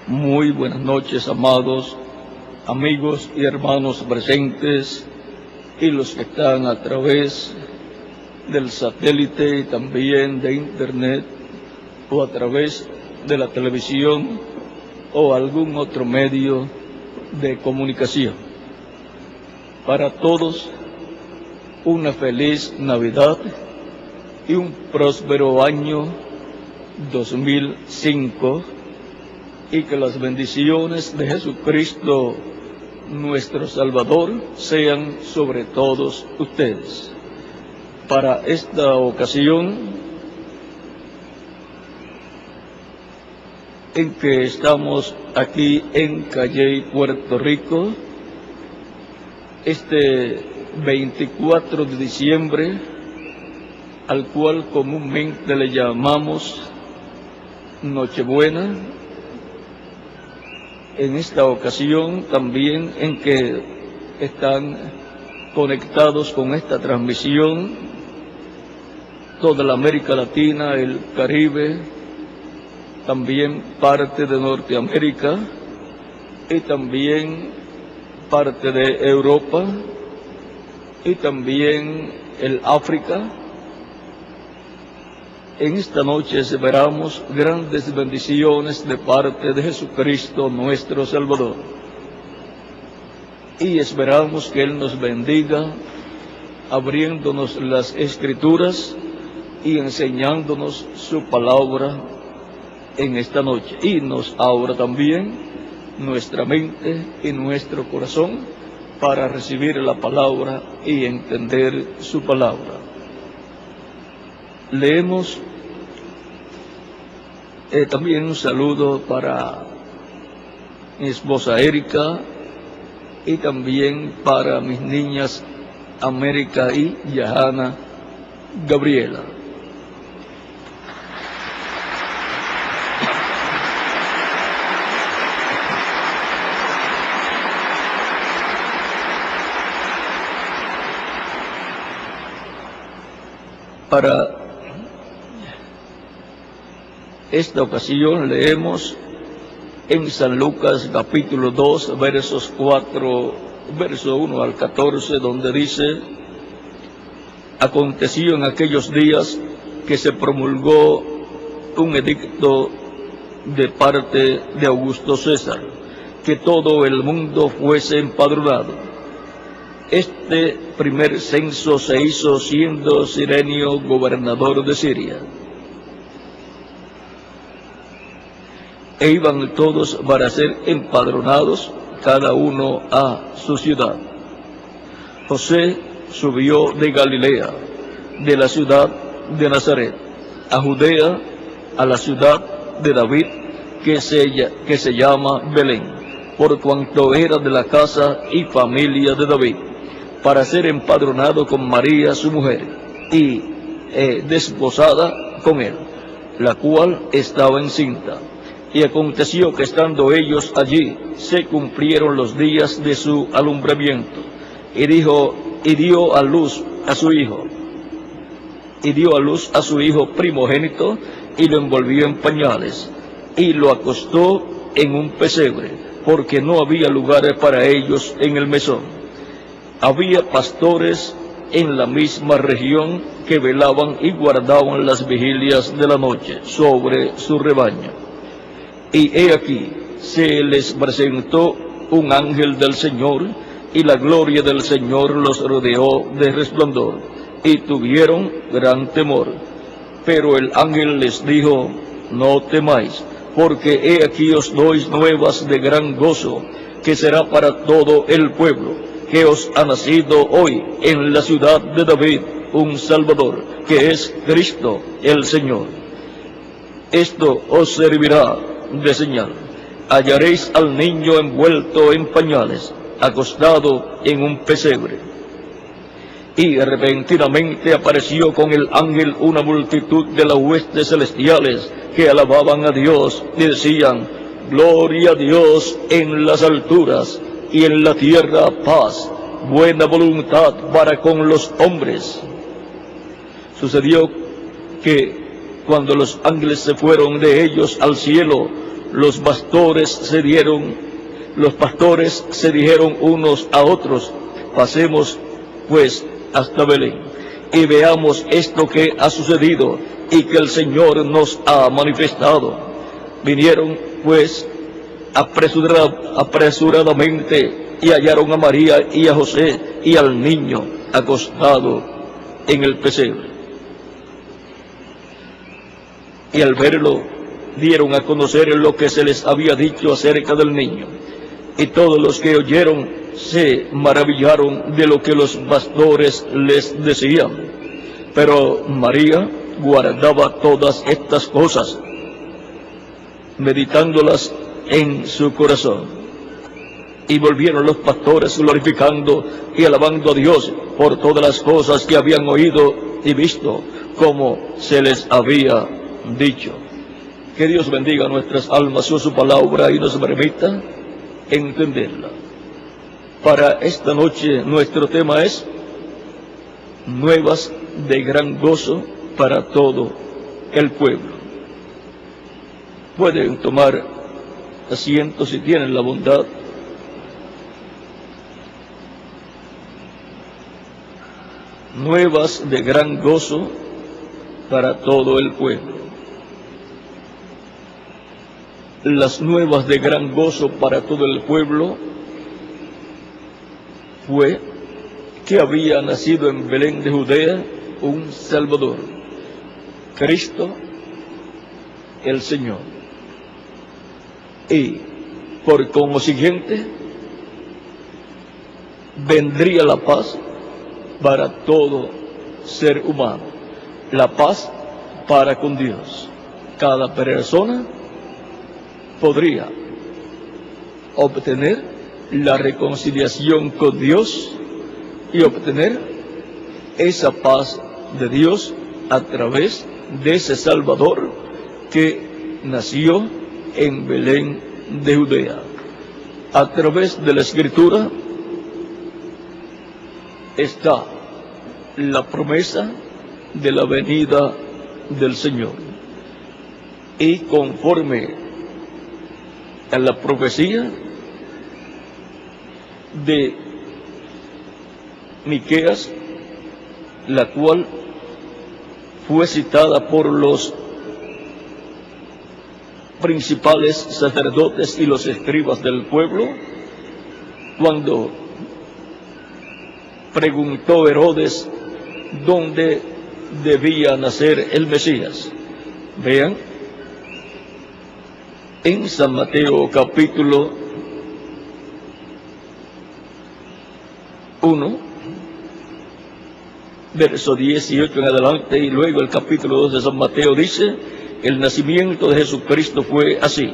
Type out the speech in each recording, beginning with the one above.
Muy buenas noches, amados amigos y hermanos presentes y los que están a través del satélite y también de internet o a través de la televisión o algún otro medio de comunicación. Para todos, una feliz Navidad y un próspero año 2005, y que las bendiciones de Jesucristo, nuestro Salvador, sean sobre todos ustedes. Para esta ocasión, en que estamos aquí en Calley, Puerto Rico, este 24 de diciembre, al cual comúnmente le llamamos Nochebuena, en esta ocasión también en que están conectados con esta transmisión toda la América Latina, el Caribe, también parte de Norteamérica y también parte de Europa y también el África. En esta noche esperamos grandes bendiciones de parte de Jesucristo, nuestro Salvador. Y esperamos que Él nos bendiga, abriéndonos las Escrituras y enseñándonos su palabra en esta noche. Y nos abra también nuestra mente y nuestro corazón para recibir la palabra y entender su palabra. Leemos también un saludo para mi esposa Erika y también para mis niñas América y Yahana Gabriela. Para esta ocasión leemos en San Lucas capítulo 2, verso 1 al 14, donde dice: aconteció en aquellos días que se promulgó un edicto de parte de Augusto César, que todo el mundo fuese empadronado. Este primer censo se hizo siendo Cirenio gobernador de Siria. E iban todos para ser empadronados, cada uno a su ciudad. José subió de Galilea, de la ciudad de Nazaret, a Judea, a la ciudad de David, que se llama Belén, por cuanto era de la casa y familia de David, para ser empadronado con María su mujer, y desposada con él, la cual estaba encinta. Y aconteció que estando ellos allí, se cumplieron los días de su alumbramiento, y dio a luz a su hijo primogénito, y lo envolvió en pañales, y lo acostó en un pesebre, porque no había lugares para ellos en el mesón. Había pastores en la misma región que velaban y guardaban las vigilias de la noche sobre su rebaño. Y he aquí, se les presentó un ángel del Señor, y la gloria del Señor los rodeó de resplandor, y tuvieron gran temor. Pero el ángel les dijo: no temáis, porque he aquí os doy nuevas de gran gozo, que será para todo el pueblo, que os ha nacido hoy en la ciudad de David un Salvador, que es Cristo el Señor. Esto os servirá de señal: hallaréis al niño envuelto en pañales, acostado en un pesebre. Y repentinamente apareció con el ángel una multitud de las huestes celestiales, que alababan a Dios y decían: gloria a Dios en las alturas, y en la tierra paz, buena voluntad para con los hombres. Sucedió que cuando los ángeles se fueron de ellos al cielo, los pastores se dijeron unos a otros: pasemos pues hasta Belén y veamos esto que ha sucedido y que el Señor nos ha manifestado. Vinieron pues apresuradamente y hallaron a María y a José y al niño acostado en el pesebre. Y al verlo, dieron a conocer lo que se les había dicho acerca del niño. Y todos los que oyeron se maravillaron de lo que los pastores les decían. Pero María guardaba todas estas cosas, meditándolas en su corazón. Y volvieron los pastores glorificando y alabando a Dios por todas las cosas que habían oído y visto, como se les había dicho. Que Dios bendiga nuestras almas con su palabra y nos permita entenderla. Para esta noche nuestro tema es nuevas de gran gozo para todo el pueblo. Pueden tomar asiento si tienen la bondad. Nuevas de gran gozo para todo el pueblo. Las nuevas de gran gozo para todo el pueblo fue que había nacido en Belén de Judea un Salvador, Cristo el Señor. Y por consiguiente vendría la paz para todo ser humano, la paz para con Dios. Cada persona podría obtener la reconciliación con Dios y obtener esa paz de Dios a través de ese Salvador que nació en Belén de Judea. A través de la Escritura está la promesa de la venida del Señor. Y conforme a la profecía de Miqueas, la cual fue citada por los principales sacerdotes y los escribas del pueblo, cuando preguntó Herodes dónde debía nacer el Mesías. Vean, en San Mateo capítulo 1, verso 18 en adelante, y luego el capítulo 2 de San Mateo dice: el nacimiento de Jesucristo fue así.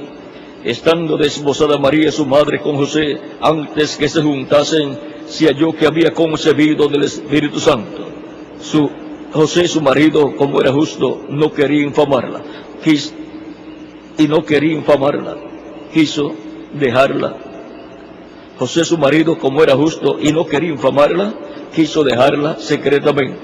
Estando desposada María, su madre, con José, antes que se juntasen, se halló que había concebido del Espíritu Santo. José, su marido, como era justo, no quería infamarla, quiso dejarla. José, su marido, como era justo y no quería infamarla, quiso dejarla secretamente.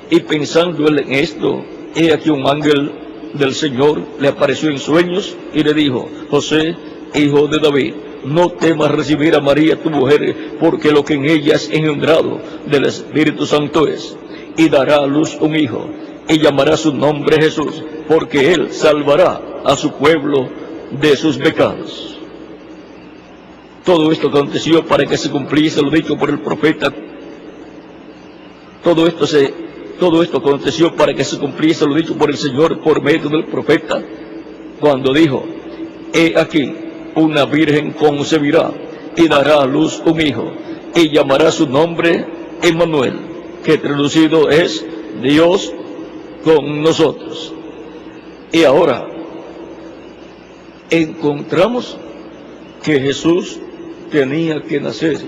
Y pensando él en esto, he aquí un ángel del Señor le apareció en sueños y le dijo: José, hijo de David, no temas recibir a María tu mujer, porque lo que en ella es engendrado del Espíritu Santo es, y dará a luz un hijo, y llamará su nombre Jesús, porque él salvará a su pueblo de sus pecados. Todo esto aconteció para que se cumpliese lo dicho por el profeta. Todo esto aconteció para que se cumpliese lo dicho por el Señor por medio del profeta, cuando dijo: he aquí, una virgen concebirá y dará a luz un hijo, y llamará su nombre Emmanuel, que traducido es Dios con nosotros. Y ahora encontramos que Jesús tenía que nacer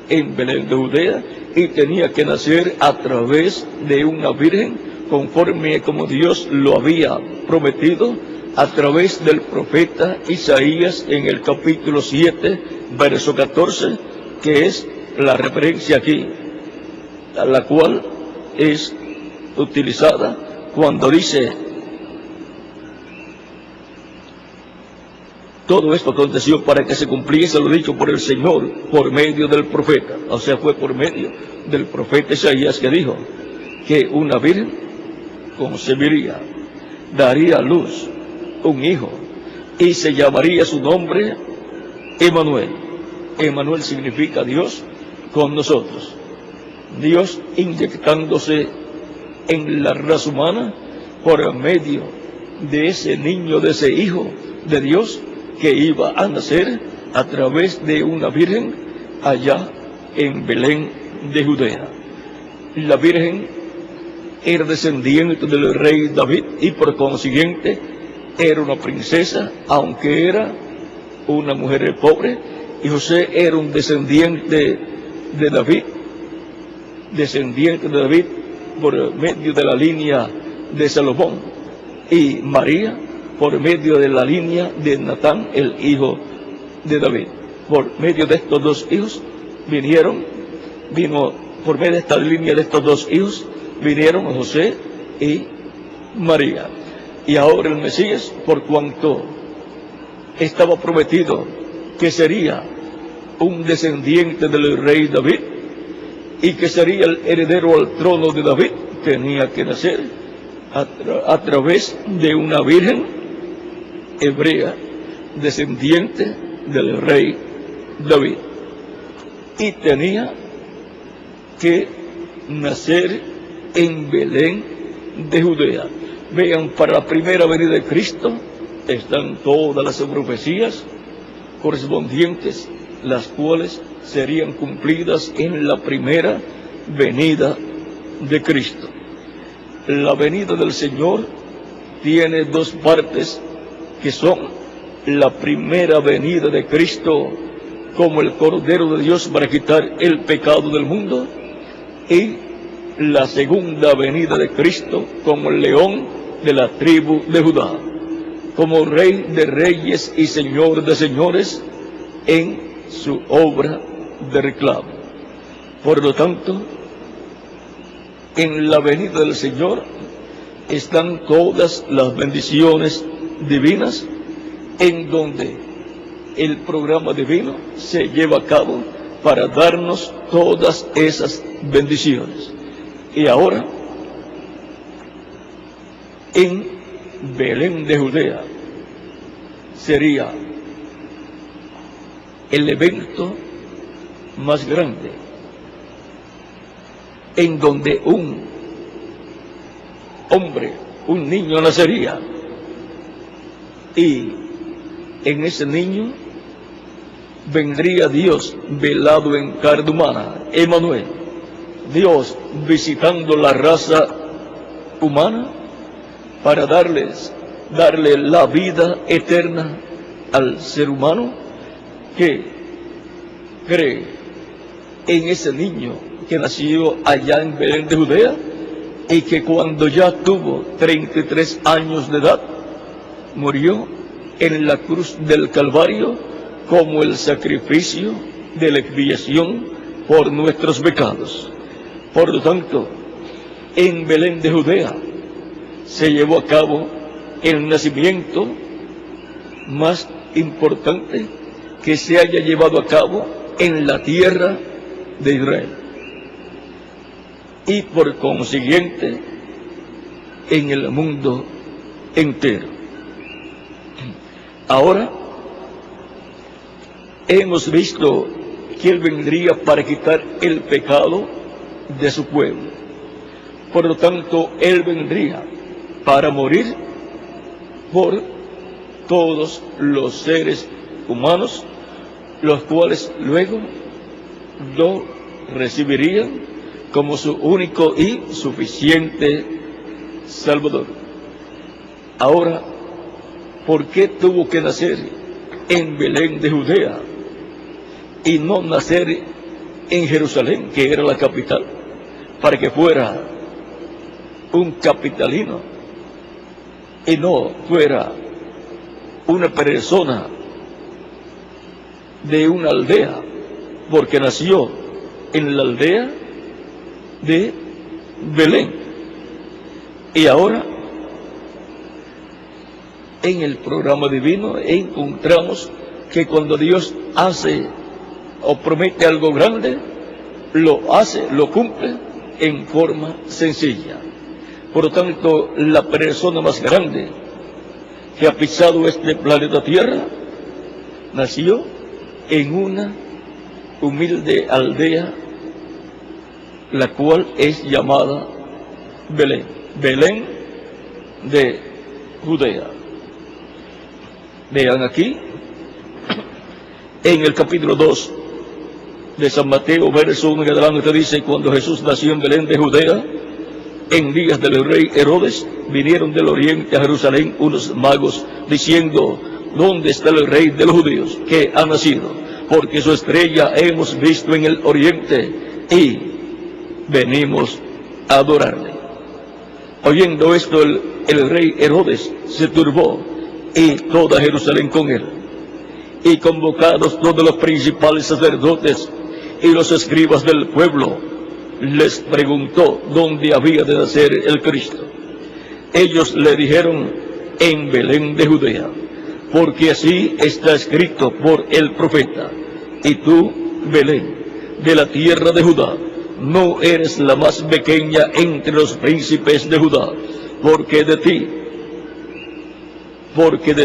en Belén de Judea, y tenía que nacer a través de una virgen, conforme como Dios lo había prometido a través del profeta Isaías en el capítulo 7, verso 14, que es la referencia aquí, a la cual es utilizada cuando dice: Todo esto aconteció para que se cumpliese lo dicho por el Señor por medio del profeta. O sea, fue por medio del profeta Isaías que dijo que una virgen concebiría, daría a luz un hijo y se llamaría su nombre Emmanuel. Emmanuel significa Dios con nosotros. Dios inyectándose en la raza humana por medio de ese niño, de ese hijo de Dios que iba a nacer a través de una virgen allá en Belén de Judea. La virgen era descendiente del rey David y por consiguiente era una princesa, aunque era una mujer pobre, y José era un descendiente de David, por medio de la línea de Salomón, y María por medio de la línea de Natán, el hijo de David. Por medio de estos dos hijos por medio de esta línea de estos dos hijos vinieron José y María. Y ahora el Mesías, por cuanto estaba prometido que sería un descendiente del rey David y que sería el heredero al trono de David, tenía que nacer a través de una virgen hebrea, descendiente del rey David, y tenía que nacer en Belén de Judea. Vean, para la primera venida de Cristo están todas las profecías correspondientes, las cuales serían cumplidas en la primera venida de Cristo. La venida del Señor tiene dos partes, que son la primera venida de Cristo como el Cordero de Dios para quitar el pecado del mundo, y la segunda venida de Cristo como el león de la tribu de Judá, como Rey de reyes y Señor de señores en su obra de reclamo. Por lo tanto, en la venida del Señor están todas las bendiciones divinas, en donde el programa divino se lleva a cabo para darnos todas esas bendiciones. Y ahora, en Belén de Judea, sería el evento más grande, en donde un hombre, un niño nacería, y en ese niño vendría Dios velado en carne humana, Emmanuel, Dios visitando la raza humana para darle la vida eterna al ser humano que cree en ese niño que nació allá en Belén de Judea, y que cuando ya tuvo 33 años de edad, murió en la cruz del Calvario como el sacrificio de la expiación por nuestros pecados. Por lo tanto, en Belén de Judea se llevó a cabo el nacimiento más importante que se haya llevado a cabo en la tierra de Israel, y por consiguiente en el mundo entero. Ahora hemos visto que Él vendría para quitar el pecado de su pueblo. Por lo tanto, Él vendría para morir por todos los seres humanos, los cuales luego lo recibirían como su único y suficiente Salvador. Ahora, ¿por qué tuvo que nacer en Belén de Judea y no nacer en Jerusalén, que era la capital, para que fuera un capitalino y no fuera una persona de una aldea, porque nació en la aldea de Belén? Y ahora En el programa divino encontramos que cuando Dios hace o promete algo grande, lo hace, lo cumple en forma sencilla. Por lo tanto, la persona más grande que ha pisado este planeta Tierra nació en una humilde aldea, la cual es llamada Belén, Belén de Judea. Vean aquí, en el capítulo 2 de San Mateo, verso 1 en adelante, dice: cuando Jesús nació en Belén de Judea, en días del rey Herodes, vinieron del oriente a Jerusalén unos magos, diciendo: ¿dónde está el rey de los judíos que ha nacido? Porque su estrella hemos visto en el oriente y venimos a adorarle. Oyendo esto, el rey Herodes se turbó, y toda Jerusalén con él. Y convocados todos los principales sacerdotes y los escribas del pueblo, les preguntó dónde había de nacer el Cristo. Ellos le dijeron: en Belén de Judea, porque así está escrito por el profeta: y tú, Belén, de la tierra de Judá, no eres la más pequeña entre los príncipes de Judá, porque de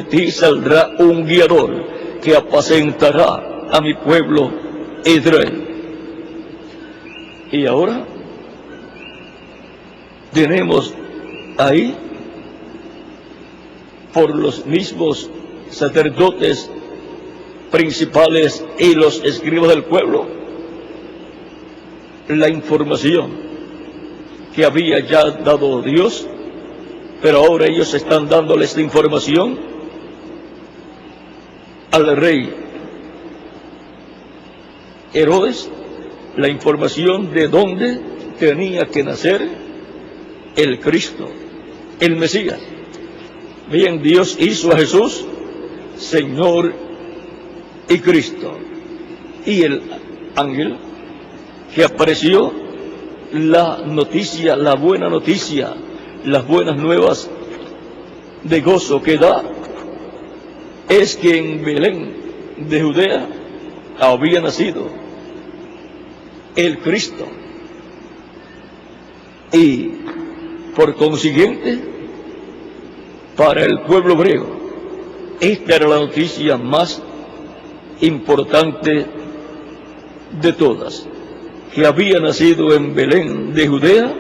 ti saldrá un guiador que apacentará a mi pueblo Israel. Y ahora tenemos ahí, por los mismos sacerdotes principales y los escribas del pueblo, la información que había ya dado Dios, pero ahora ellos están dándole esta información al rey Herodes, la información de dónde tenía que nacer el Cristo, el Mesías. Bien, Dios hizo a Jesús Señor y Cristo, y el ángel que apareció, la noticia, la buena noticia, las buenas nuevas de gozo que da, es que en Belén de Judea había nacido el Cristo, y por consiguiente, para el pueblo hebreo, esta era la noticia más importante de todas, que había nacido en Belén de Judea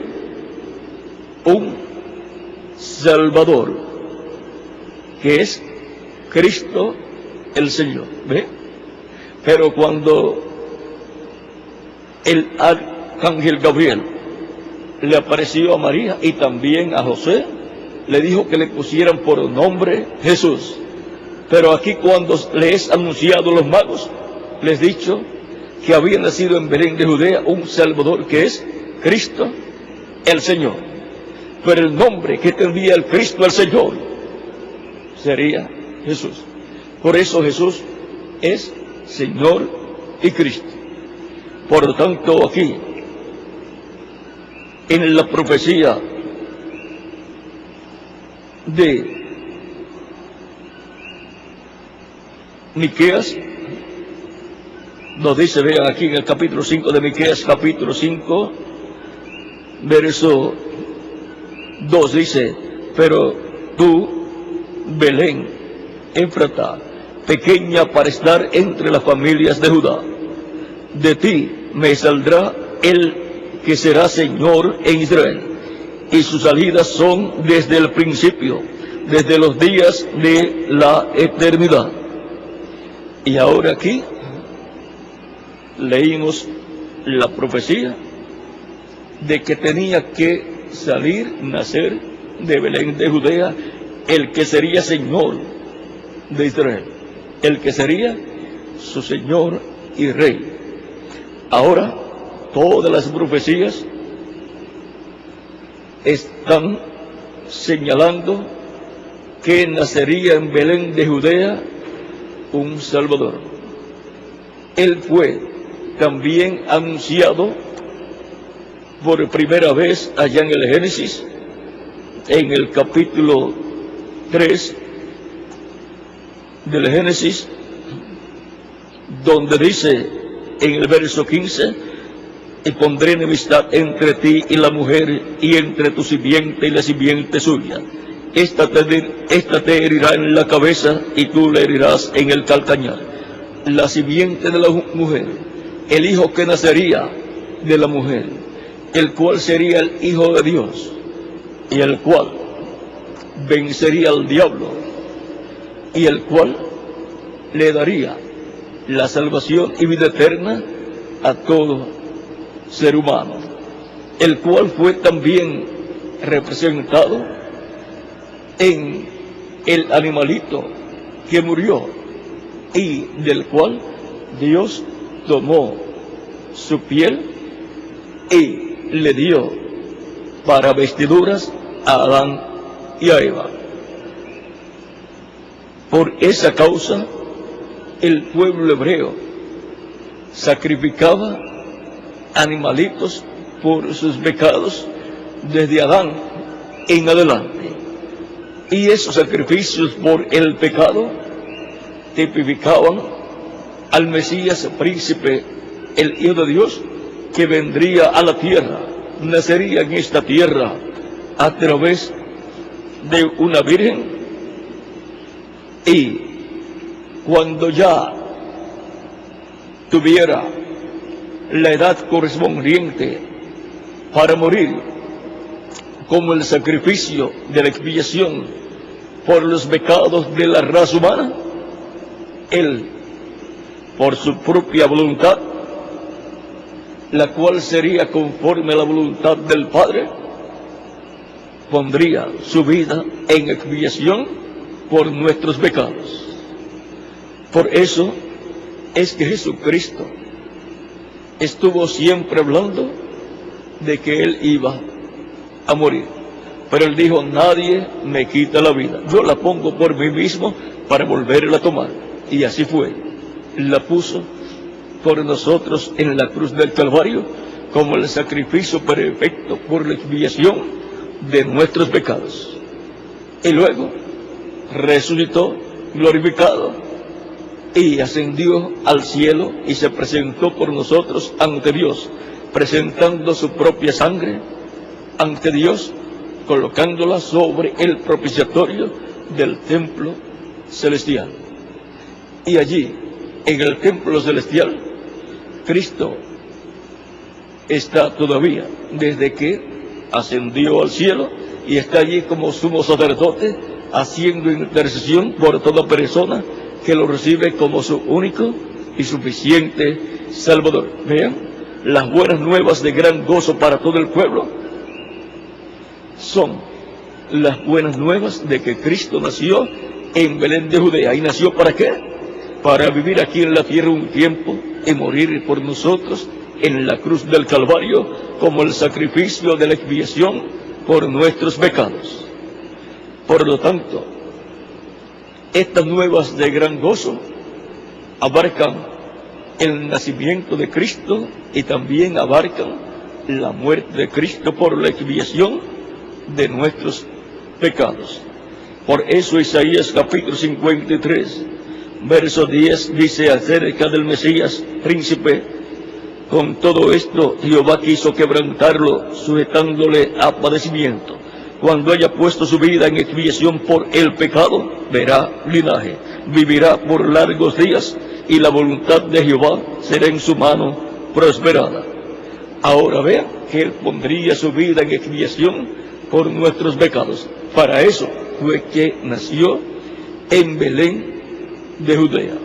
un Salvador, que es Cristo el Señor. ¿Ve? Pero cuando el arcángel Gabriel le apareció a María y también a José, le dijo que le pusieran por nombre Jesús. Pero aquí, cuando le es anunciado a los magos, les he dicho que había nacido en Belén de Judea un Salvador, que es Cristo el Señor. Pero el nombre que tendría el Cristo el Señor sería Jesús. Por eso Jesús es Señor y Cristo. Por lo tanto, aquí, en la profecía de Miqueas, nos dice, vean aquí en el capítulo 5 de Miqueas, capítulo 5, verso 2, dice: pero tú, Belén Éfrata, pequeña para estar entre las familias de Judá, de ti me saldrá el que será Señor en Israel, y sus salidas son desde el principio, desde los días de la eternidad. Y ahora aquí leímos la profecía de que tenía que salir, nacer de Belén de Judea, el que sería Señor de Israel, el que sería su Señor y Rey. Ahora, todas las profecías están señalando que nacería en Belén de Judea un Salvador. Él fue también anunciado por primera vez allá en el Génesis, en el capítulo 3, del Génesis, donde dice en el verso 15: y pondré enemistad entre ti y la mujer, y entre tu simiente y la simiente suya. Esta te herirá en la cabeza, y tú le herirás en el calcañar. La simiente de la mujer, el hijo que nacería de la mujer, el cual sería el Hijo de Dios, y el cual vencería al diablo, y el cual le daría la salvación y vida eterna a todo ser humano, el cual fue también representado en el animalito que murió, y del cual Dios tomó su piel y le dio para vestiduras a Adán y a Eva. Por esa causa, el pueblo hebreo sacrificaba animalitos por sus pecados desde Adán en adelante. Y esos sacrificios por el pecado tipificaban al Mesías, príncipe, el Hijo de Dios, que vendría a la tierra, nacería en esta tierra a través de una virgen, y cuando ya tuviera la edad correspondiente para morir, como el sacrificio de la expiación por los pecados de la raza humana, él, por su propia voluntad, la cual sería conforme a la voluntad del Padre, pondría su vida en expiación por nuestros pecados. Por eso es que Jesucristo estuvo siempre hablando de que Él iba a morir. Pero Él dijo: nadie me quita la vida, yo la pongo por mí mismo para volverla a tomar. Y así fue, la puso por nosotros en la cruz del Calvario, como el sacrificio perfecto por la expiación de nuestros pecados. Y luego resucitó glorificado y ascendió al cielo y se presentó por nosotros ante Dios, presentando su propia sangre ante Dios, colocándola sobre el propiciatorio del templo celestial. Y allí, en el templo celestial, Cristo está todavía, desde que ascendió al cielo, y está allí como sumo sacerdote, haciendo intercesión por toda persona que lo recibe como su único y suficiente Salvador. Vean, las buenas nuevas de gran gozo para todo el pueblo son las buenas nuevas de que Cristo nació en Belén de Judea. ¿Y nació para qué? Para vivir aquí en la tierra un tiempo y morir por nosotros en la cruz del Calvario como el sacrificio de la expiación por nuestros pecados. Por lo tanto, estas nuevas de gran gozo abarcan el nacimiento de Cristo y también abarcan la muerte de Cristo por la expiación de nuestros pecados. Por eso Isaías capítulo 53, verso 10 dice acerca del Mesías príncipe: con todo esto Jehová quiso quebrantarlo, sujetándole a padecimiento. Cuando haya puesto su vida en expiación por el pecado, verá linaje, vivirá por largos días, y la voluntad de Jehová será en su mano prosperada. Ahora vean que Él pondría su vida en expiación por nuestros pecados. Para eso fue que nació en Belén de Judea.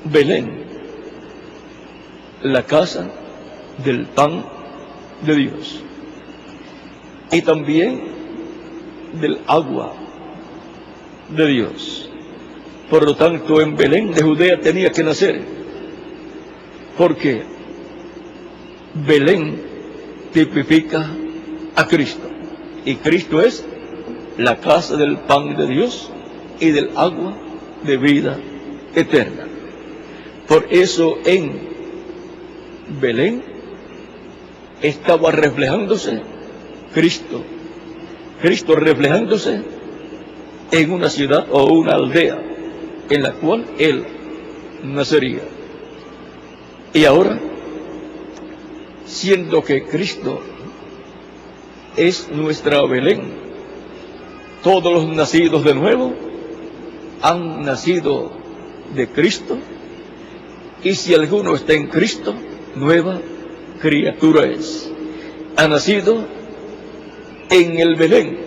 Belén, la casa del pan de Dios, y también del agua de Dios. Por lo tanto, en Belén de Judea tenía que nacer, porque Belén tipifica a Cristo, y Cristo es la casa del pan de Dios y del agua de vida eterna. Por eso en Belén estaba reflejándose Cristo reflejándose en una ciudad o una aldea en la cual Él nacería. Y ahora, siendo que Cristo es nuestra Belén, todos los nacidos de nuevo han nacido de Cristo, y si alguno está en Cristo, nueva criatura es. Ha nacido en el Belén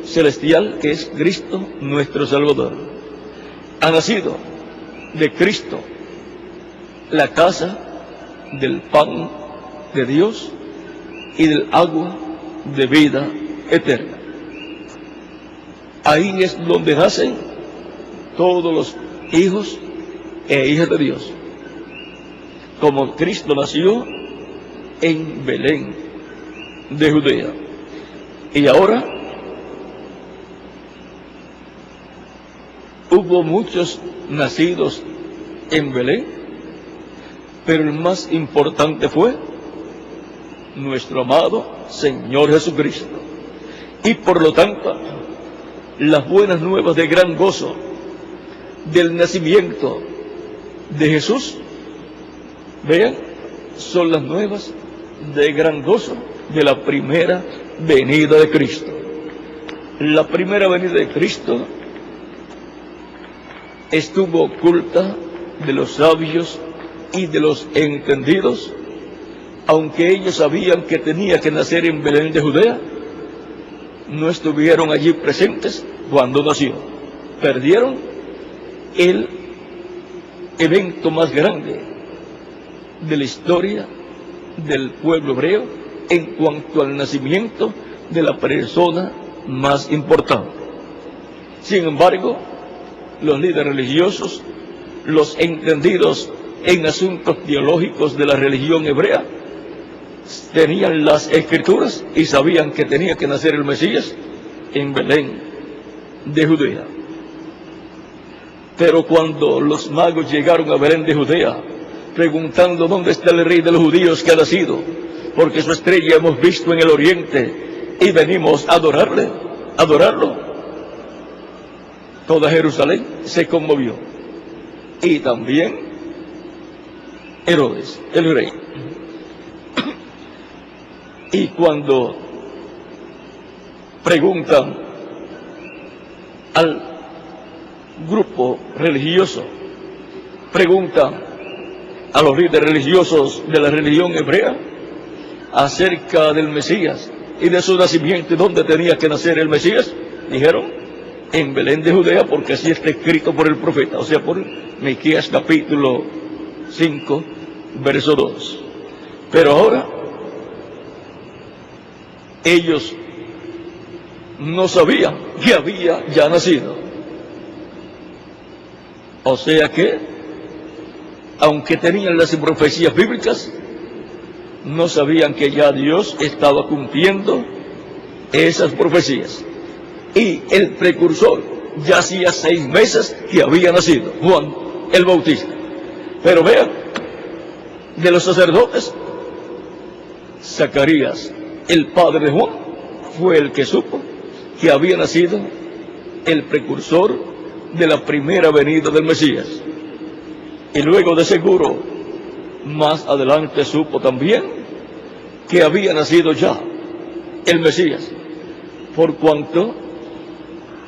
celestial, que es Cristo nuestro Salvador. Ha nacido de Cristo, la casa del pan de Dios y del agua de vida eterna. Ahí es donde nacen todos los hijos e hijas de Dios, como Cristo nació en Belén de Judea. Y ahora hubo muchos nacidos en Belén, pero el más importante fue nuestro amado Señor Jesucristo. Y por lo tanto, las buenas nuevas de gran gozo del nacimiento de Jesús, vean, son las nuevas de gran gozo de la primera venida de Cristo. La primera venida de Cristo estuvo oculta de los sabios y de los entendidos, aunque ellos sabían que tenía que nacer en Belén de Judea. No estuvieron allí presentes cuando nació. Perdieron el evento más grande de la historia del pueblo hebreo en cuanto al nacimiento de la persona más importante. Sin embargo, los líderes religiosos, los entendidos en asuntos teológicos de la religión hebrea, tenían las escrituras y sabían que tenía que nacer el Mesías en Belén de Judea. Pero cuando los magos llegaron a Belén de Judea, preguntando dónde está el rey de los judíos que ha nacido, porque su estrella hemos visto en el oriente y venimos a adorarlo, toda Jerusalén se conmovió, y también Herodes, el rey. Y cuando preguntan al grupo religioso, preguntan a los líderes religiosos de la religión hebrea acerca del Mesías y de su nacimiento y dónde tenía que nacer el Mesías, dijeron, en Belén de Judea, porque así está escrito por el profeta, o sea, por Miqueas capítulo 5, verso 2. Pero ahora ellos no sabían que había ya nacido. O sea que, aunque tenían las profecías bíblicas, no sabían que ya Dios estaba cumpliendo esas profecías. Y el precursor ya hacía 6 meses que había nacido, Juan el Bautista. Pero vean, de los sacerdotes, Zacarías, el padre de Juan, fue el que supo que había nacido el precursor de la primera venida del Mesías. Y luego, de seguro, más adelante supo también que había nacido ya el Mesías, por cuanto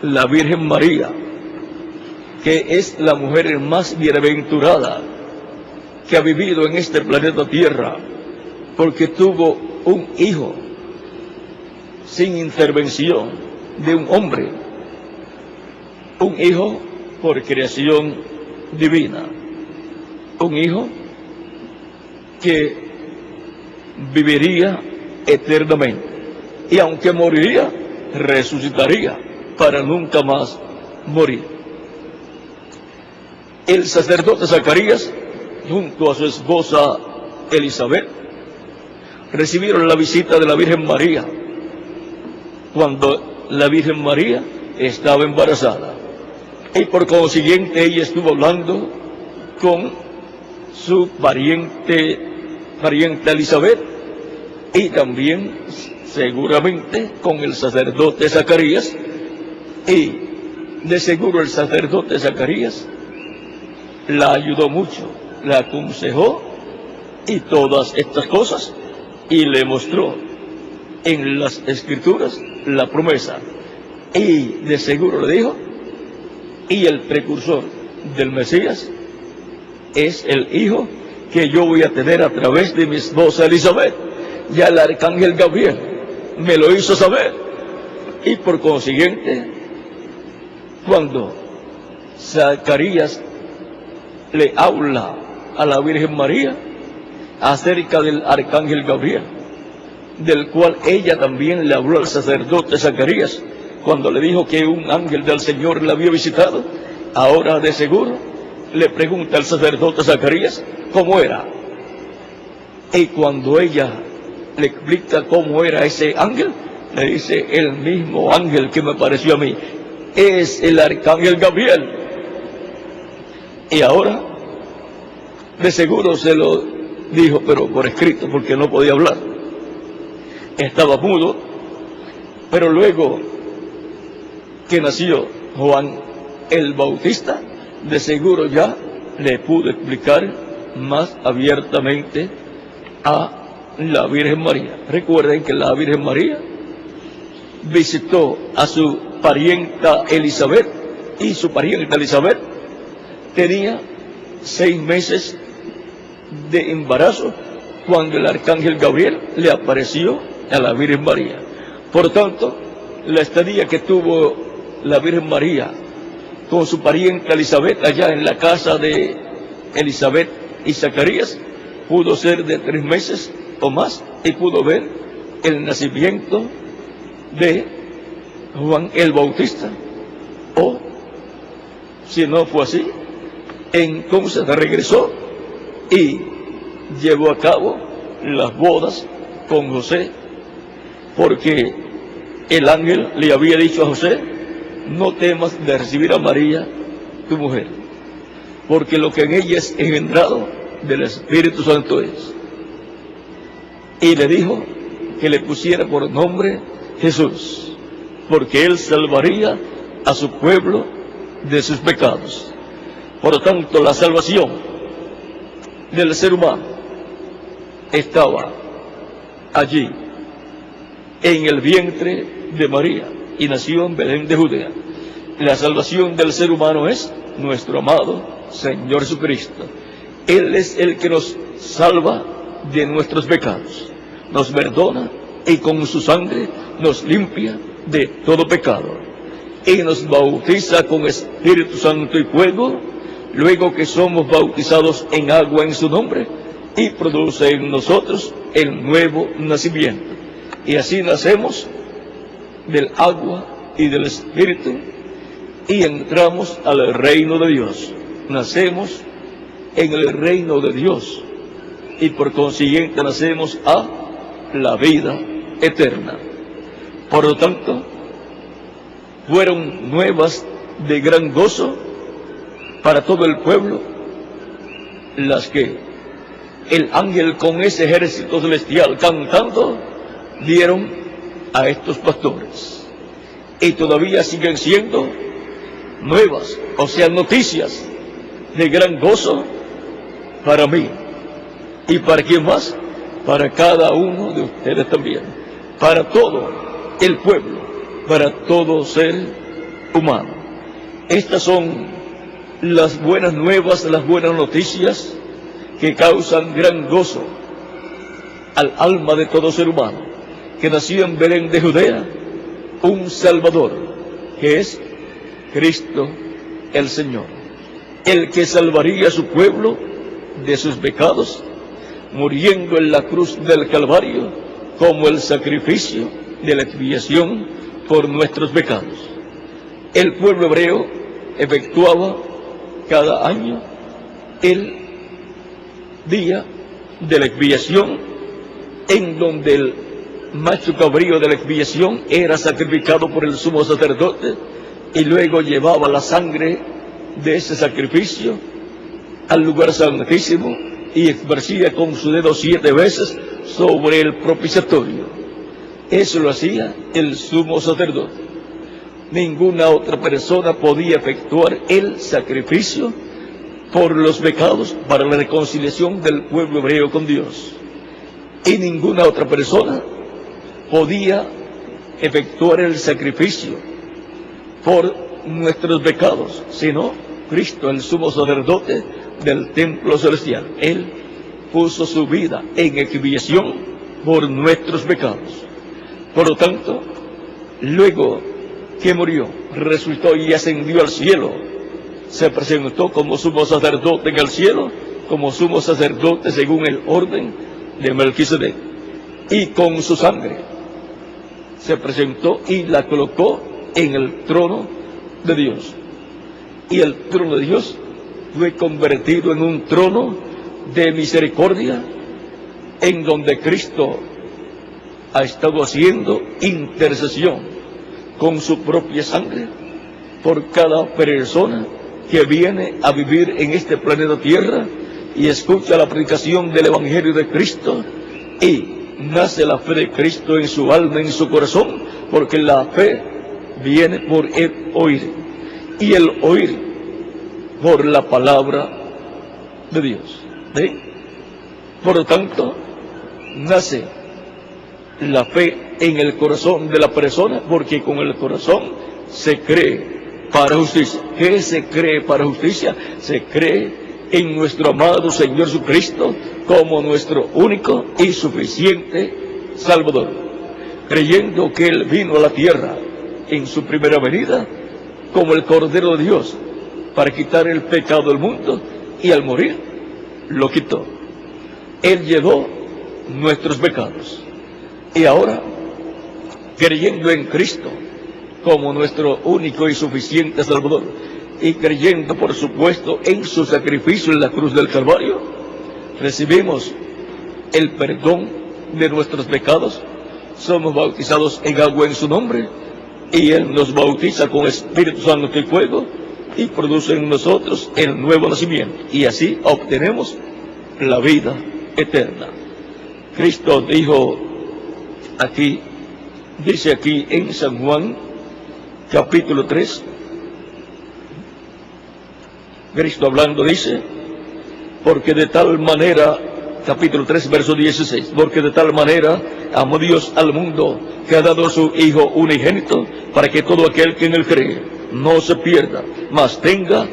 la Virgen María, que es la mujer más bienaventurada que ha vivido en este planeta Tierra, porque tuvo un hijo sin intervención de un hombre, un hijo por creación divina, un hijo que viviría eternamente, y aunque moriría, resucitaría para nunca más morir. El sacerdote Zacarías, junto a su esposa Elizabeth, recibieron la visita de la Virgen María cuando la Virgen María estaba embarazada, y por consiguiente ella estuvo hablando con su pariente Elizabeth, y también seguramente con el sacerdote Zacarías, y de seguro el sacerdote Zacarías la ayudó mucho, la aconsejó y todas estas cosas, y le mostró en las Escrituras la promesa. Y de seguro le dijo, y el precursor del Mesías es el hijo que yo voy a tener a través de mi esposa Elizabeth. Ya el arcángel Gabriel me lo hizo saber. Y por consiguiente, cuando Zacarías le habla a la Virgen María acerca del arcángel Gabriel, del cual ella también le habló al sacerdote Zacarías, cuando le dijo que un ángel del Señor la había visitado, ahora de seguro le pregunta al sacerdote Zacarías cómo era. Y cuando ella le explica cómo era ese ángel, le dice, el mismo ángel que me pareció a mí, es el arcángel Gabriel. Y ahora, de seguro se lo dijo, pero por escrito, porque no podía hablar. Estaba mudo, pero luego que nació Juan el Bautista, de seguro ya le pudo explicar más abiertamente a la Virgen María. Recuerden que la Virgen María visitó a su parienta Elizabeth, y su parienta Elizabeth tenía 6 meses de embarazo cuando el arcángel Gabriel le apareció a la Virgen María. Por tanto, la estadía que tuvo la Virgen María con su parienta Elizabeth allá en la casa de Elizabeth y Zacarías pudo ser de 3 meses o más, y pudo ver el nacimiento de Juan el Bautista. O si no fue así, entonces regresó y llevó a cabo las bodas con José, porque el ángel le había dicho a José, no temas de recibir a María, tu mujer, porque lo que en ella es engendrado del Espíritu Santo es. Y le dijo que le pusiera por nombre Jesús, porque él salvaría a su pueblo de sus pecados. Por lo tanto, la salvación del ser humano estaba allí, en el vientre de María, y nació en Belén de Judea. La salvación del ser humano es nuestro amado Señor Jesucristo. Él es el que nos salva de nuestros pecados, nos perdona y con su sangre nos limpia de todo pecado, y nos bautiza con Espíritu Santo y fuego, luego que somos bautizados en agua en su nombre, y produce en nosotros el nuevo nacimiento. Y así nacemos del agua y del Espíritu, y entramos al reino de Dios. Nacemos en el reino de Dios, y por consiguiente nacemos a la vida eterna. Por lo tanto, fueron nuevas de gran gozo para todo el pueblo las que el ángel con ese ejército celestial cantando dieron a estos pastores, y todavía siguen siendo nuevas, o sea, noticias de gran gozo para mí y para quien más, para cada uno de ustedes también, para todo el pueblo, para todo ser humano. Estas son las buenas nuevas, las buenas noticias que causan gran gozo al alma de todo ser humano, que nació en Belén de Judea un Salvador, que es Cristo el Señor, el que salvaría a su pueblo de sus pecados, muriendo en la cruz del Calvario como el sacrificio de la expiación por nuestros pecados. El pueblo hebreo efectuaba cada año el día de la expiación, en donde el macho cabrío de la expiación era sacrificado por el sumo sacerdote, y luego llevaba la sangre de ese sacrificio al lugar santísimo y esparcía con su dedo 7 veces sobre el propiciatorio. Eso lo hacía el sumo sacerdote. Ninguna otra persona podía efectuar el sacrificio por los pecados para la reconciliación del pueblo hebreo con Dios. Y ninguna otra persona podía efectuar el sacrificio por nuestros pecados, sino Cristo, el sumo sacerdote del templo celestial. Él puso su vida en expiación por nuestros pecados. Por lo tanto, luego que murió, resucitó y ascendió al cielo, se presentó como sumo sacerdote en el cielo, como sumo sacerdote según el orden de Melquisedec, y con su sangre se presentó y la colocó en el trono de Dios. Y el trono de Dios fue convertido en un trono de misericordia, en donde Cristo ha estado haciendo intercesión con su propia sangre por cada persona que viene a vivir en este planeta Tierra y escucha la predicación del Evangelio de Cristo, y nace la fe de Cristo en su alma, en su corazón, porque la fe viene por el oír, y el oír por la palabra de Dios. ¿Ven? Por lo tanto, nace la fe en el corazón de la persona, porque con el corazón se cree para justicia. ¿Qué se cree para justicia? Se cree en nuestro amado Señor Jesucristo como nuestro único y suficiente Salvador, creyendo que Él vino a la tierra en su primera venida como el Cordero de Dios para quitar el pecado del mundo, y al morir lo quitó. Él llevó nuestros pecados, y ahora, creyendo en Cristo como nuestro único y suficiente Salvador, y creyendo, por supuesto, en su sacrificio en la cruz del Calvario, recibimos el perdón de nuestros pecados, somos bautizados en agua en su nombre, y Él nos bautiza con Espíritu Santo y fuego, y produce en nosotros el nuevo nacimiento, y así obtenemos la vida eterna. Cristo dijo aquí, dice aquí en San Juan, capítulo 3, Cristo hablando dice, porque de tal manera, capítulo 3, verso 16, porque de tal manera amó Dios al mundo, que ha dado a su Hijo unigénito, para que todo aquel que en Él cree no se pierda, mas tenga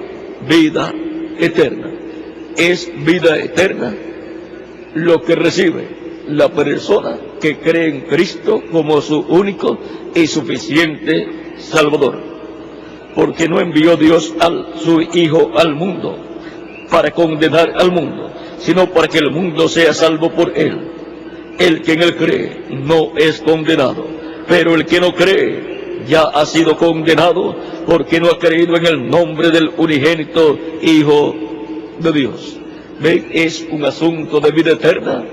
vida eterna. Es vida eterna lo que recibe la persona que cree en Cristo como su único y suficiente Salvador. Porque no envió Dios a su Hijo al mundo para condenar al mundo, sino para que el mundo sea salvo por Él. El que en Él cree no es condenado, pero el que no cree ya ha sido condenado, porque no ha creído en el nombre del unigénito Hijo de Dios. ¿Ven? Es un asunto de vida eterna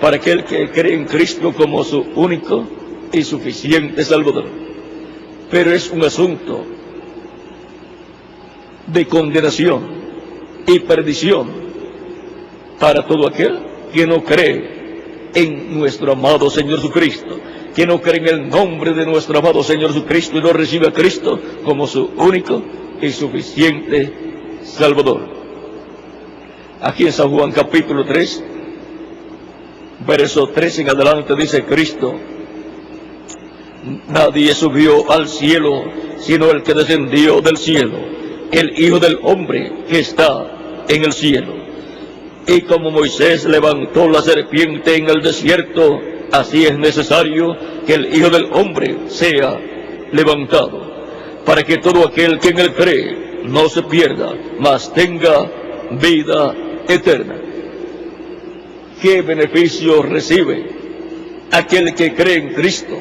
para aquel que cree en Cristo como su único y suficiente Salvador. Pero es un asunto de condenación y perdición para todo aquel que no cree en nuestro amado Señor Jesucristo, que no cree en el nombre de nuestro amado Señor Jesucristo y no recibe a Cristo como su único y suficiente Salvador. Aquí en San Juan capítulo 3, verso 3 en adelante dice Cristo, nadie subió al cielo sino el que descendió del cielo, el Hijo del Hombre que está en el cielo. Y como Moisés levantó la serpiente en el desierto, así es necesario que el Hijo del Hombre sea levantado, para que todo aquel que en Él cree no se pierda, mas tenga vida eterna. ¿Qué beneficio recibe aquel que cree en Cristo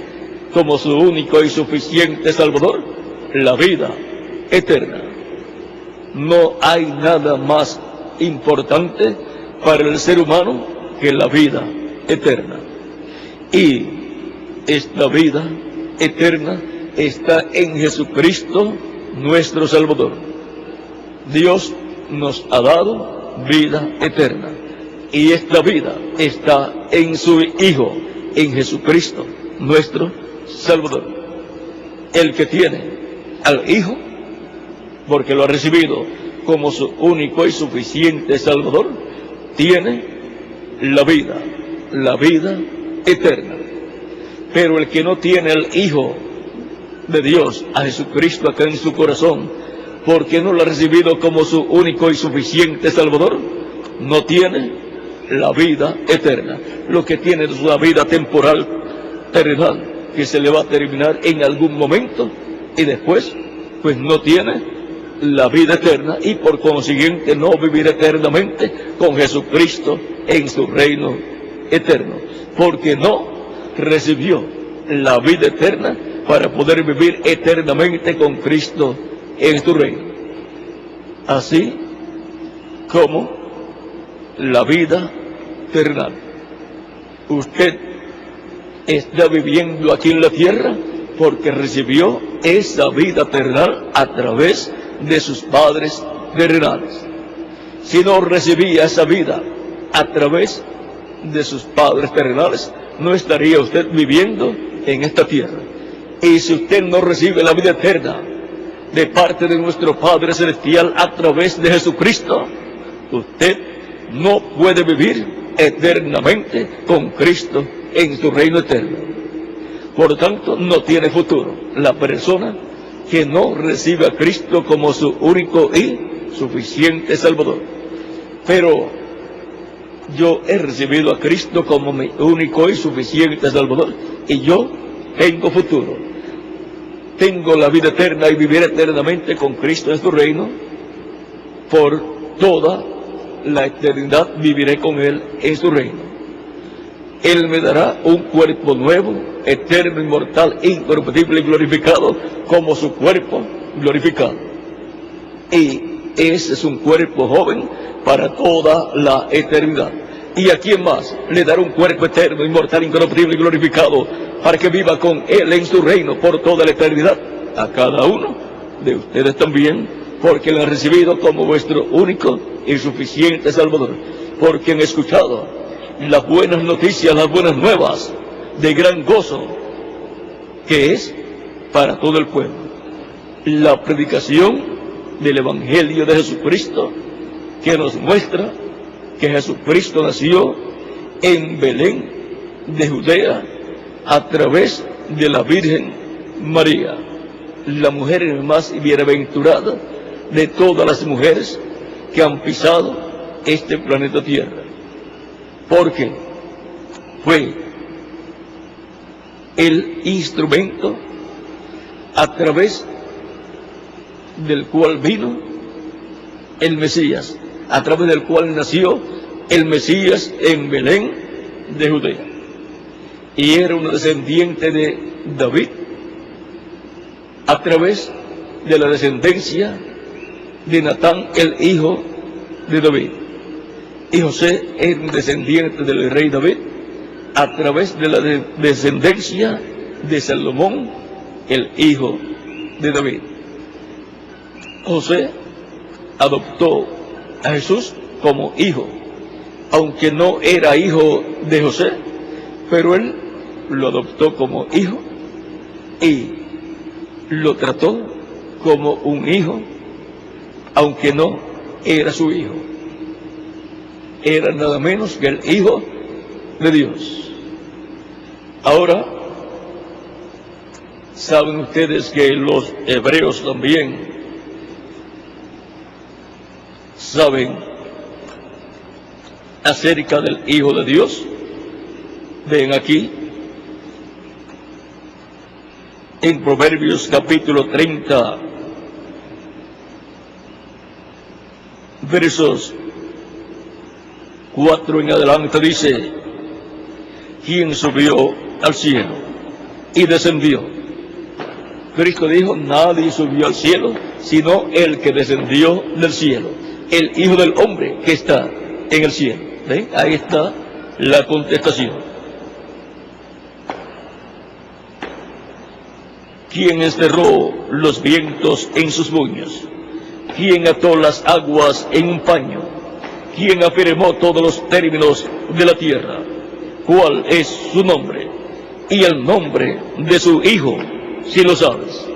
como su único y suficiente Salvador? La vida eterna. No hay nada más importante para el ser humano que la vida eterna. Y esta vida eterna está en Jesucristo, nuestro Salvador. Dios nos ha dado vida eterna, y esta vida está en su Hijo, en Jesucristo, nuestro Salvador. El que tiene al Hijo, porque lo ha recibido como su único y suficiente Salvador, tiene la vida eterna. Pero el que no tiene al Hijo de Dios, a Jesucristo acá en su corazón, porque no lo ha recibido como su único y suficiente Salvador, no tiene la vida eterna. Lo que tiene es una vida temporal, terrenal, que se le va a terminar en algún momento, y después, pues no tiene la vida eterna, y por consiguiente no vivirá eternamente con Jesucristo en su reino eterno, porque no recibió la vida eterna para poder vivir eternamente con Cristo en su reino. Así como la vida terrenal. Usted está viviendo aquí en la tierra porque recibió esa vida terrenal a través de sus padres terrenales. Si no recibía esa vida a través de sus padres terrenales, no estaría usted viviendo en esta tierra. Y si usted no recibe la vida eterna de parte de nuestro Padre Celestial a través de Jesucristo, usted no puede vivir eternamente con Cristo en su reino eterno. Por lo tanto, no tiene futuro la persona que no recibe a Cristo como su único y suficiente Salvador. Pero yo he recibido a Cristo como mi único y suficiente Salvador, y yo tengo futuro. Tengo la vida eterna y vivir eternamente con Cristo en su reino. Por toda la eternidad viviré con Él en su reino. Él me dará un cuerpo nuevo, eterno, inmortal, incorruptible y glorificado, como su cuerpo glorificado. Y ese es un cuerpo joven para toda la eternidad. ¿Y a quién más le dará un cuerpo eterno, inmortal, incorruptible y glorificado para que viva con Él en su reino por toda la eternidad? A cada uno de ustedes también, porque le han recibido como vuestro único y suficiente Salvador, porque han escuchado las buenas noticias, las buenas nuevas de gran gozo, que es para todo el pueblo. La predicación del Evangelio de Jesucristo, que nos muestra que Jesucristo nació en Belén de Judea a través de la Virgen María, la mujer más bienaventurada de todas las mujeres que han pisado este planeta Tierra, porque fue el instrumento a través del cual vino el Mesías, a través del cual nació el Mesías en Belén de Judea. Y era un descendiente de David, a través de la descendencia de Natán, el hijo de David. Y José era un descendiente del rey David, a través de la descendencia de Salomón, el hijo de David. José adoptó a Jesús como hijo, aunque no era hijo de José, pero él lo adoptó como hijo y lo trató como un hijo, aunque no era su hijo. Era nada menos que el Hijo de Dios. Ahora, saben ustedes que los hebreos también saben acerca del Hijo de Dios. Ven aquí, en Proverbios capítulo 30, versos 4 en adelante, dice: ¿quién subió al cielo y descendió? Cristo dijo: nadie subió al cielo, sino el que descendió del cielo, el Hijo del Hombre que está en el cielo. ¿Ven? Ahí está la contestación. ¿Quién encerró los vientos en sus puños? ¿Quién ató las aguas en un paño? ¿Quién afirmó todos los términos de la tierra? ¿Cuál es su nombre? Y el nombre de su Hijo, si lo sabes.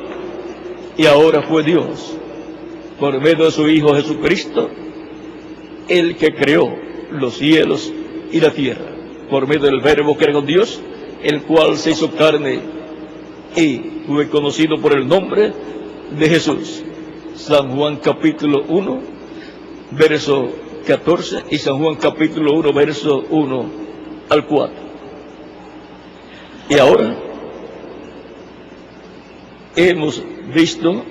Y ahora fue Dios por medio de su Hijo Jesucristo, el que creó los cielos y la tierra, por medio del Verbo que era con Dios, el cual se hizo carne y fue conocido por el nombre de Jesús. San Juan capítulo 1, verso 14 y San Juan capítulo 1, verso 1 al 4. Y ahora hemos visto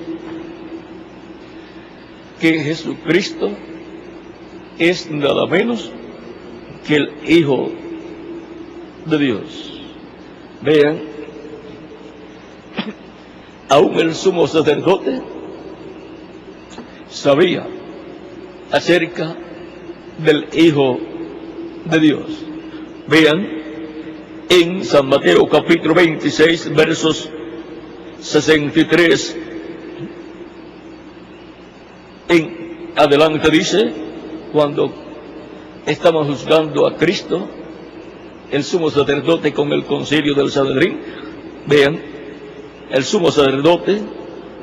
que Jesucristo es nada menos que el Hijo de Dios. Vean, aún el sumo sacerdote sabía acerca del Hijo de Dios. Vean, en San Mateo capítulo 26, versos 63 en adelante dice, cuando estaban juzgando a Cristo, el sumo sacerdote con el concilio del Sanedrín, vean, el sumo sacerdote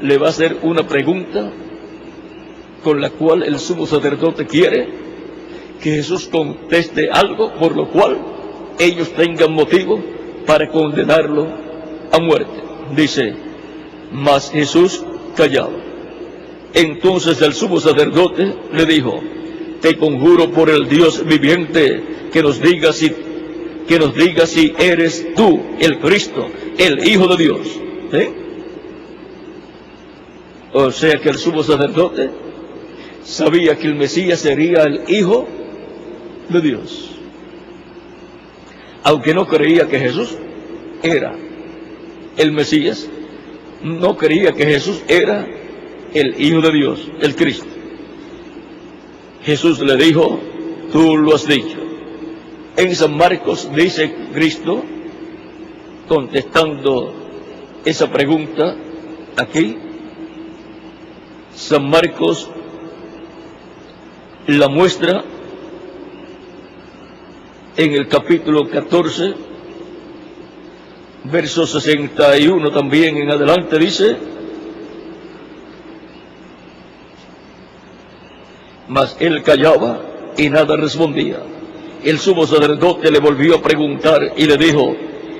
le va a hacer una pregunta con la cual el sumo sacerdote quiere que Jesús conteste algo por lo cual ellos tengan motivo para condenarlo a muerte. Dice, mas Jesús callaba. Entonces el sumo sacerdote le dijo, te conjuro por el Dios viviente que nos diga si eres tú el Cristo, el Hijo de Dios. O sea que el sumo sacerdote sabía que el Mesías sería el Hijo de Dios, aunque no creía que Jesús era el Mesías, no creía que Jesús era el Hijo de Dios, el Cristo. Jesús le dijo, tú lo has dicho. En San Marcos dice Cristo, contestando esa pregunta aquí, San Marcos la muestra en el capítulo 14, verso 61 también en adelante dice, mas él callaba y nada respondía. El sumo sacerdote le volvió a preguntar y le dijo,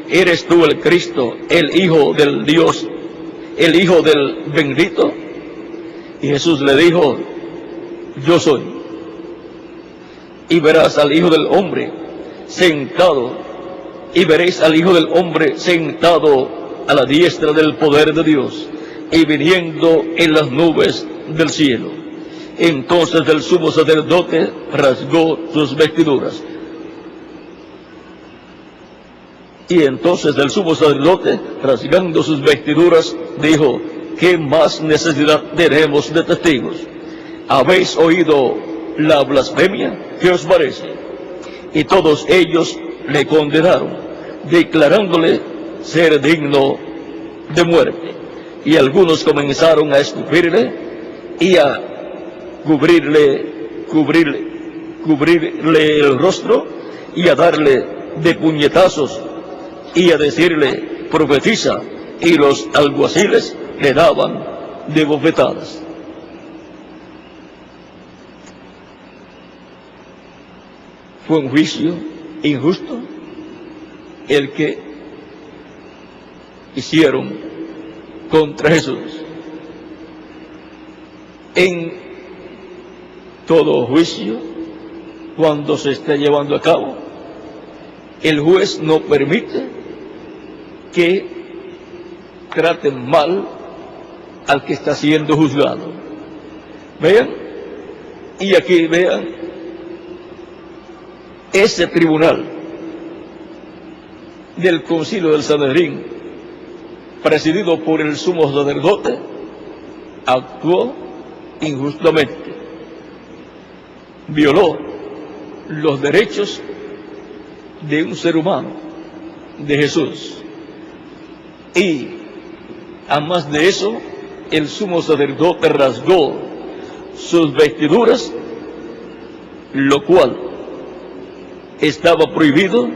¿eres tú el Cristo, el Hijo del Dios, el Hijo del bendito? Y Jesús le dijo, yo soy. Y verás al Hijo del Hombre sentado, y veréis al Hijo del Hombre sentado a la diestra del poder de Dios, y viniendo en las nubes del cielo. Entonces el sumo sacerdote rasgó sus vestiduras. Y entonces el sumo sacerdote, rasgando sus vestiduras, dijo, ¿qué más necesidad tenemos de testigos? ¿Habéis oído la blasfemia? ¿Qué os parece? Y todos ellos le condenaron, declarándole ser digno de muerte. Y algunos comenzaron a escupirle y a cubrirle el rostro y a darle de puñetazos y a decirle, profetiza, y los alguaciles le daban de bofetadas. Fue un juicio injusto el que hicieron contra Jesús. En todo juicio, cuando se esté llevando a cabo, el juez no permite que traten mal al que está siendo juzgado. Vean, y aquí vean, ese tribunal del concilio del Sanedrín, presidido por el sumo sacerdote, actuó injustamente, violó los derechos de un ser humano, de Jesús. Y además de eso, el sumo sacerdote rasgó sus vestiduras, lo cual estaba prohibido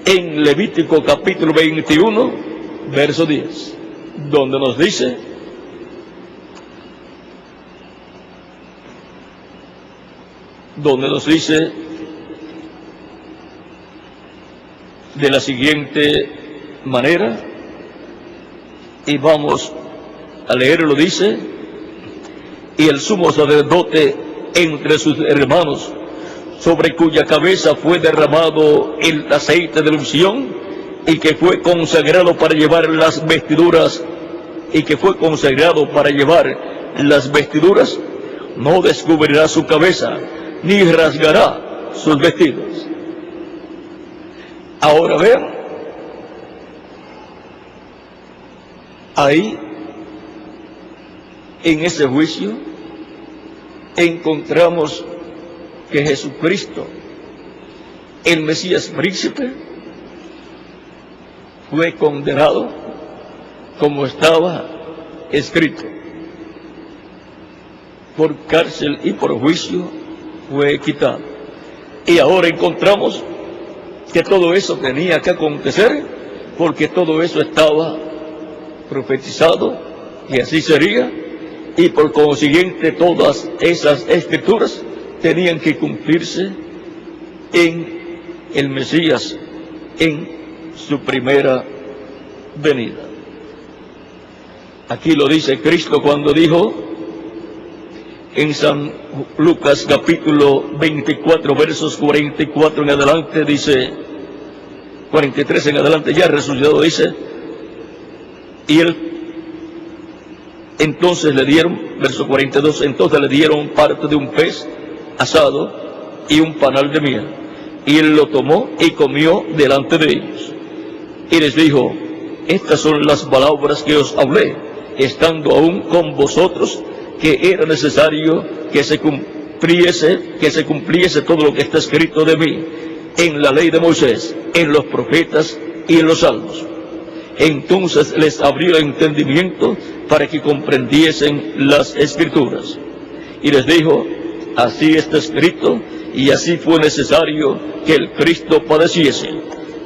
en Levítico capítulo 21, verso 10, donde nos dice, donde nos dice de la siguiente manera, y vamos a leerlo. Dice: y el sumo sacerdote entre sus hermanos, sobre cuya cabeza fue derramado el aceite de la unción, y que fue consagrado para llevar las vestiduras, no descubrirá su cabeza, ni rasgará sus vestidos. Ahora vean, ahí, en ese juicio, encontramos que Jesucristo, el Mesías príncipe, fue condenado como estaba escrito. Por cárcel y por juicio fue quitado. Y ahora encontramos que todo eso tenía que acontecer, porque todo eso estaba profetizado, y así sería, y por consiguiente todas esas escrituras tenían que cumplirse en el Mesías, en su primera venida. Aquí lo dice Cristo cuando dijo en San Lucas capítulo 24 versos 44 en adelante, dice 43 en adelante, ya resucitado, dice: y él entonces le dieron, verso 42, entonces le dieron parte de un pez asado y un panal de miel, y él lo tomó y comió delante de ellos, y les dijo: estas son las palabras que os hablé, estando aún con vosotros, que era necesario que se cumpliese todo lo que está escrito de mí en la ley de Moisés, en los profetas y en los salmos. Entonces les abrió el entendimiento para que comprendiesen las escrituras, y les dijo: así está escrito, y así fue necesario que el Cristo padeciese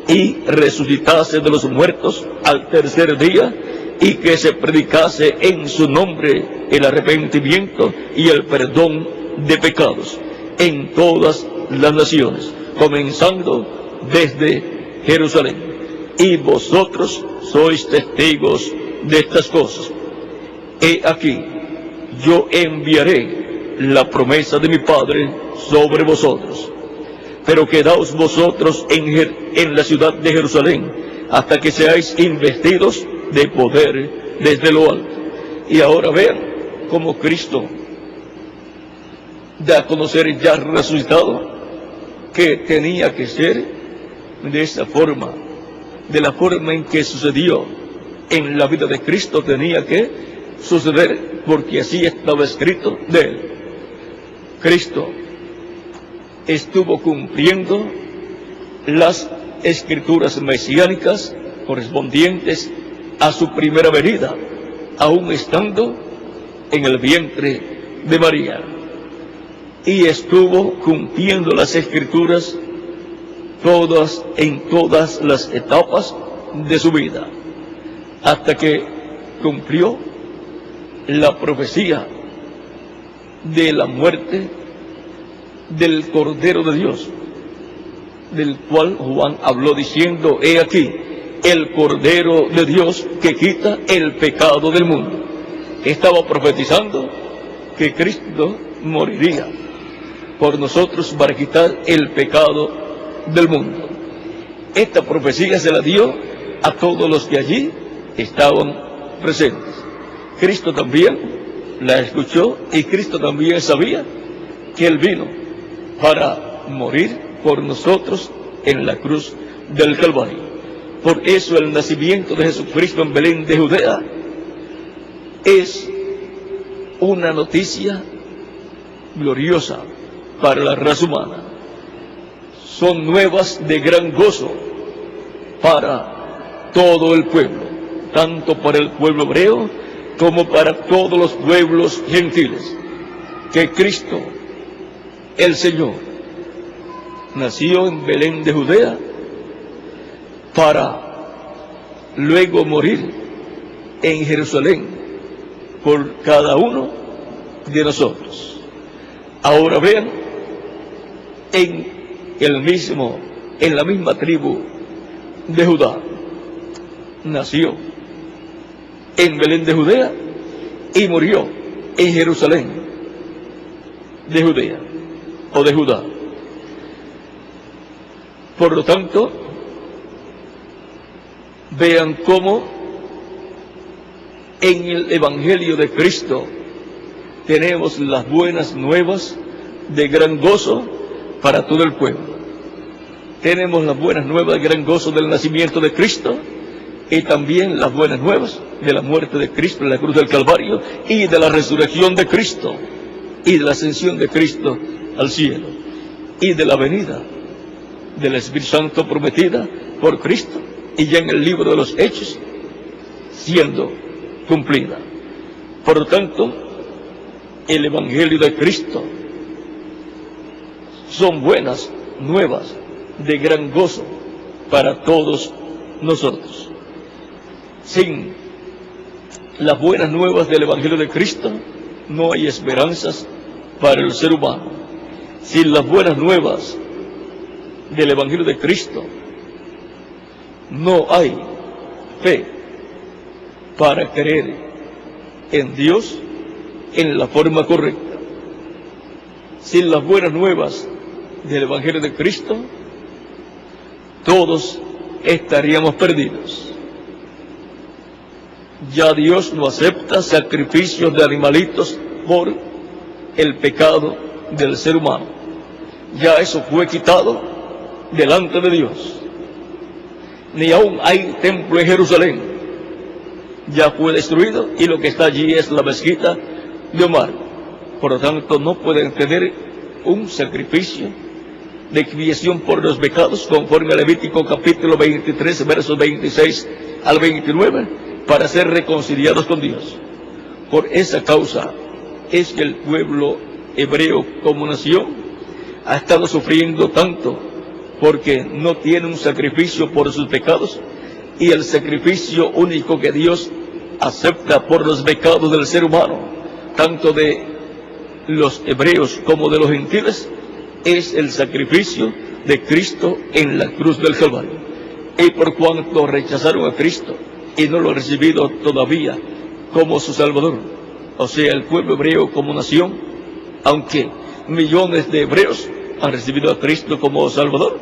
y resucitase de los muertos al tercer día, y que se predicase en su nombre el arrepentimiento y el perdón de pecados en todas las naciones, comenzando desde Jerusalén. Y vosotros sois testigos de estas cosas. He aquí, yo enviaré la promesa de mi Padre sobre vosotros, pero quedaos vosotros en la ciudad de Jerusalén, hasta que seáis investidos de poder desde lo alto. Y ahora vean cómo Cristo da a conocer, ya resucitado, que tenía que ser de esa forma, de la forma en que sucedió en la vida de Cristo, tenía que suceder, porque así estaba escrito de él. Cristo estuvo cumpliendo las escrituras mesiánicas correspondientes a su primera venida, aún estando en el vientre de María, y estuvo cumpliendo las escrituras en todas las etapas de su vida, hasta que cumplió la profecía de la muerte del Cordero de Dios, del cual Juan habló diciendo: he aquí el Cordero de Dios que quita el pecado del mundo. Estaba profetizando que Cristo moriría por nosotros para quitar el pecado del mundo. Esta profecía se la dio a todos los que allí estaban presentes. Cristo también la escuchó, y Cristo también sabía que Él vino para morir por nosotros en la cruz del Calvario. Por eso el nacimiento de Jesucristo en Belén de Judea es una noticia gloriosa para la raza humana. Son nuevas de gran gozo para todo el pueblo, tanto para el pueblo hebreo como para todos los pueblos gentiles, que Cristo, el Señor, nació en Belén de Judea para luego morir en Jerusalén por cada uno de nosotros. Ahora vean en la misma tribu de Judá. Nació en Belén de Judea y murió en Jerusalén de Judea o de Judá. Por lo tanto, vean cómo en el Evangelio de Cristo tenemos las buenas nuevas de gran gozo para todo el pueblo. Tenemos las buenas nuevas de gran gozo del nacimiento de Cristo y también las buenas nuevas de la muerte de Cristo en la cruz del Calvario y de la resurrección de Cristo y de la ascensión de Cristo al cielo y de la venida del Espíritu Santo prometida por Cristo y ya en el libro de los Hechos siendo cumplida. Por lo tanto, el Evangelio de Cristo son buenas nuevas de gran gozo para todos nosotros. Sin las buenas nuevas del Evangelio de Cristo no hay esperanzas para el ser humano. Sin las buenas nuevas del Evangelio de Cristo no hay fe para creer en Dios en la forma correcta. Sin las buenas nuevas del Evangelio de Cristo, todos estaríamos perdidos. Ya Dios no acepta sacrificios de animalitos por el pecado del ser humano. Ya eso fue quitado delante de Dios. Ni aún hay templo en Jerusalén. Ya fue destruido y lo que está allí es la mezquita de Omar. Por lo tanto, no pueden tener un sacrificio de expiación por los pecados conforme a Levítico capítulo 23, versos 26 al 29, para ser reconciliados con Dios. Por esa causa es que el pueblo hebreo como nación ha estado sufriendo tanto, porque no tiene un sacrificio por sus pecados, y el sacrificio único que Dios acepta por los pecados del ser humano, tanto de los hebreos como de los gentiles, es el sacrificio de Cristo en la cruz del Calvario. Y por cuanto rechazaron a Cristo y no lo han recibido todavía como su Salvador, o sea, el pueblo hebreo como nación, aunque millones de hebreos han recibido a Cristo como Salvador,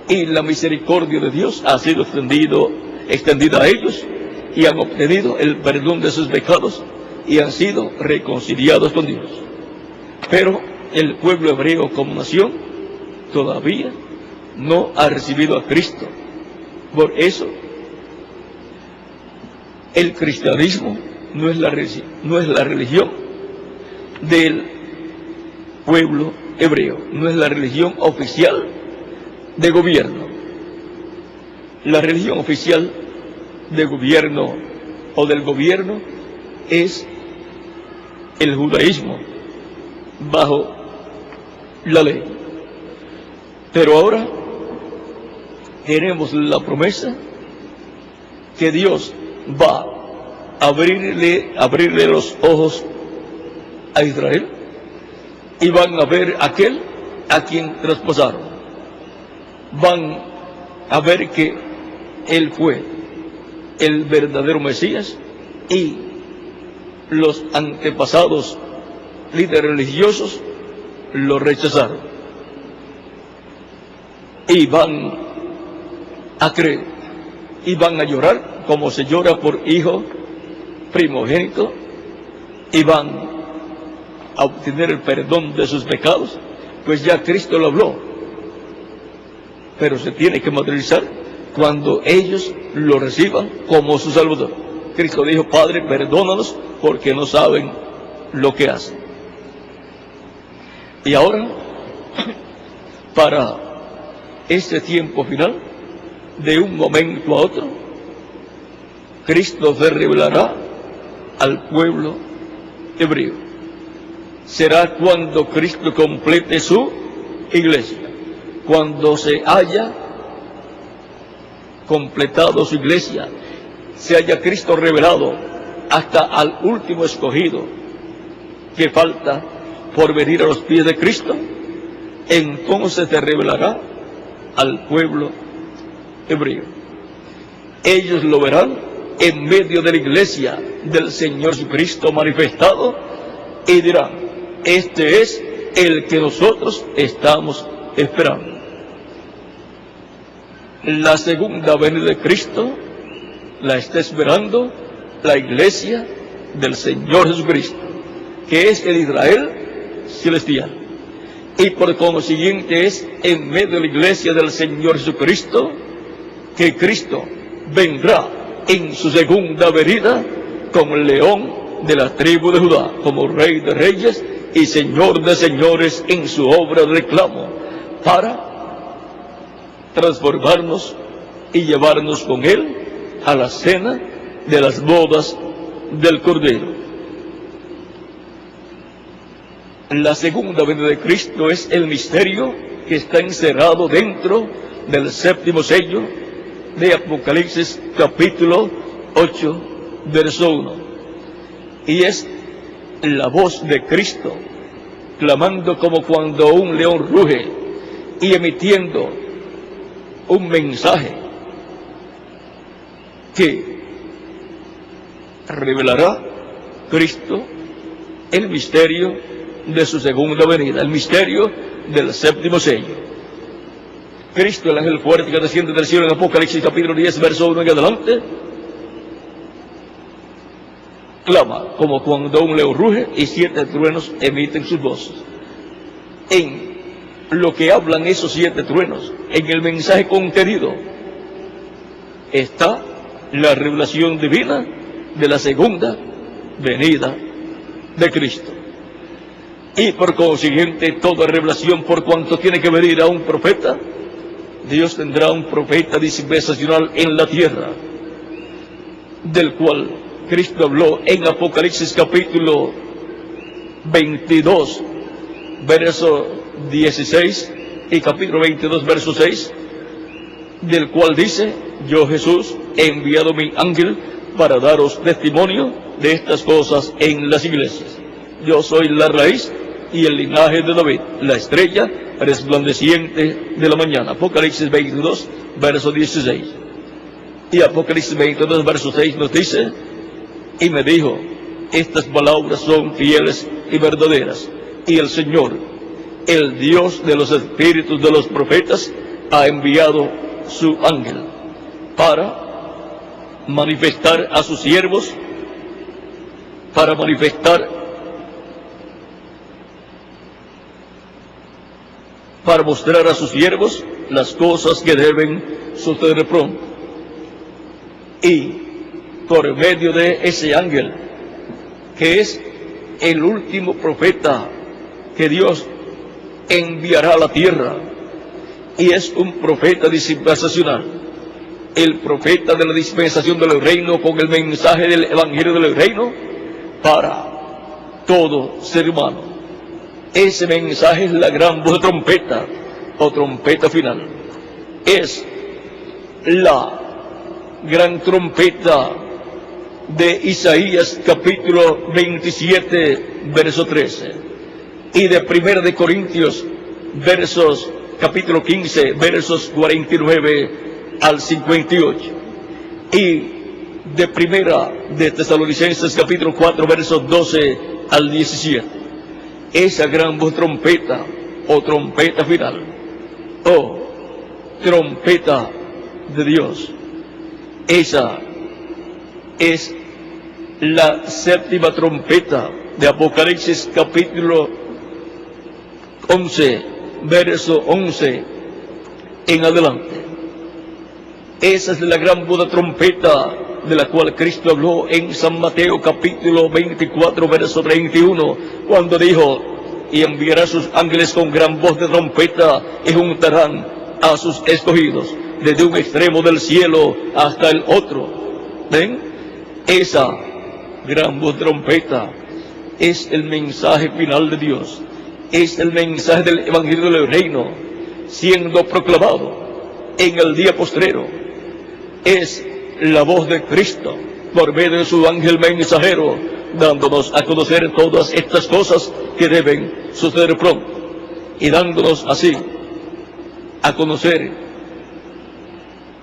y la misericordia de Dios ha sido extendida a ellos, y han obtenido el perdón de sus pecados, y han sido reconciliados con Dios. Pero el pueblo hebreo como nación todavía no ha recibido a Cristo. Por eso, el cristianismo no es la religión del pueblo hebreo, no es la religión oficial de gobierno. La religión oficial de gobierno o del gobierno es el judaísmo bajo la ley. Pero ahora tenemos la promesa que Dios va a abrirle los ojos a Israel, y van a ver aquel a quien traspasaron. Van a ver que Él fue el verdadero Mesías, y los antepasados líderes religiosos lo rechazaron. Y van a creer, y van a llorar como se llora por hijo primogénito, y van a obtener el perdón de sus pecados, pues ya Cristo lo habló. Pero se tiene que materializar cuando ellos lo reciban como su Salvador. Cristo dijo: Padre, perdónalos porque no saben lo que hacen. Y ahora, para este tiempo final, de un momento a otro, Cristo se revelará al pueblo hebreo. Será cuando Cristo complete su iglesia, cuando se haya completado su iglesia, se haya Cristo revelado hasta al último escogido que falta por venir a los pies de Cristo. entonces se revelará al pueblo hebreo. Ellos lo verán en medio de la iglesia del Señor Jesucristo manifestado y dirán: este es el que nosotros estamos esperando. La segunda venida de Cristo la está esperando la iglesia del Señor Jesucristo, que es el Israel celestial. Y por consiguiente es en medio de la iglesia del Señor Jesucristo que Cristo vendrá en su segunda venida como el león de la tribu de Judá, como Rey de reyes y Señor de señores en su obra de reclamo, para transformarnos y llevarnos con Él a la cena de las bodas del Cordero. La segunda venida de Cristo es el misterio que está encerrado dentro del séptimo sello de Apocalipsis capítulo 8, verso 1. Y es la voz de Cristo clamando como cuando un león ruge y emitiendo un mensaje que revelará Cristo el misterio de su segunda venida, el misterio del séptimo sello. Cristo, el ángel fuerte que desciende del cielo en Apocalipsis capítulo 10, verso 1 en adelante, clama como cuando un león ruge y 7 truenos emiten sus voces. En lo que hablan esos 7 truenos, en el mensaje contenido, está la revelación divina de la segunda venida de Cristo. Y por consiguiente, toda revelación, por cuanto tiene que venir a un profeta, Dios tendrá un profeta dispensacional en la tierra, del cual Cristo habló en Apocalipsis capítulo 22, verso 16, y capítulo 22, verso 6, del cual dice: yo, Jesús, he enviado mi ángel para daros testimonio de estas cosas en las iglesias. Yo soy la raíz y el linaje de David, la estrella resplandeciente de la mañana. Apocalipsis 22, verso 16. Y Apocalipsis 22, verso 6 nos dice: y me dijo, estas palabras son fieles y verdaderas, y el Señor, el Dios de los espíritus de los profetas, ha enviado su ángel para manifestar a sus siervos, para mostrar a sus siervos las cosas que deben suceder pronto. Y por medio de ese ángel, que es el último profeta que Dios enviará a la tierra, y es un profeta dispensacional, el profeta de la dispensación del reino, con el mensaje del evangelio del reino para todo ser humano. Ese mensaje es la gran voz de trompeta, o trompeta final. Es la gran trompeta de Isaías capítulo 27, verso 13. Y de 1 de Corintios, capítulo 15, versos 49 al 58. Y de 1 de Tesalonicenses capítulo 4, versos 12 al 17. Esa gran voz trompeta, o trompeta final, o trompeta de Dios, esa es la séptima trompeta de Apocalipsis capítulo 11, verso 11 en adelante. Esa es la gran voz de trompeta de la cual Cristo habló en San Mateo capítulo 24, verso 31, cuando dijo: y enviará a sus ángeles con gran voz de trompeta, y juntarán a sus escogidos desde un extremo del cielo hasta el otro. ¿Ven? Esa gran voz de trompeta es el mensaje final de Dios, es el mensaje del evangelio del reino siendo proclamado en el día postrero. Es la voz de Cristo por medio de su ángel mensajero, dándonos a conocer todas estas cosas que deben suceder pronto. y dándonos así a conocer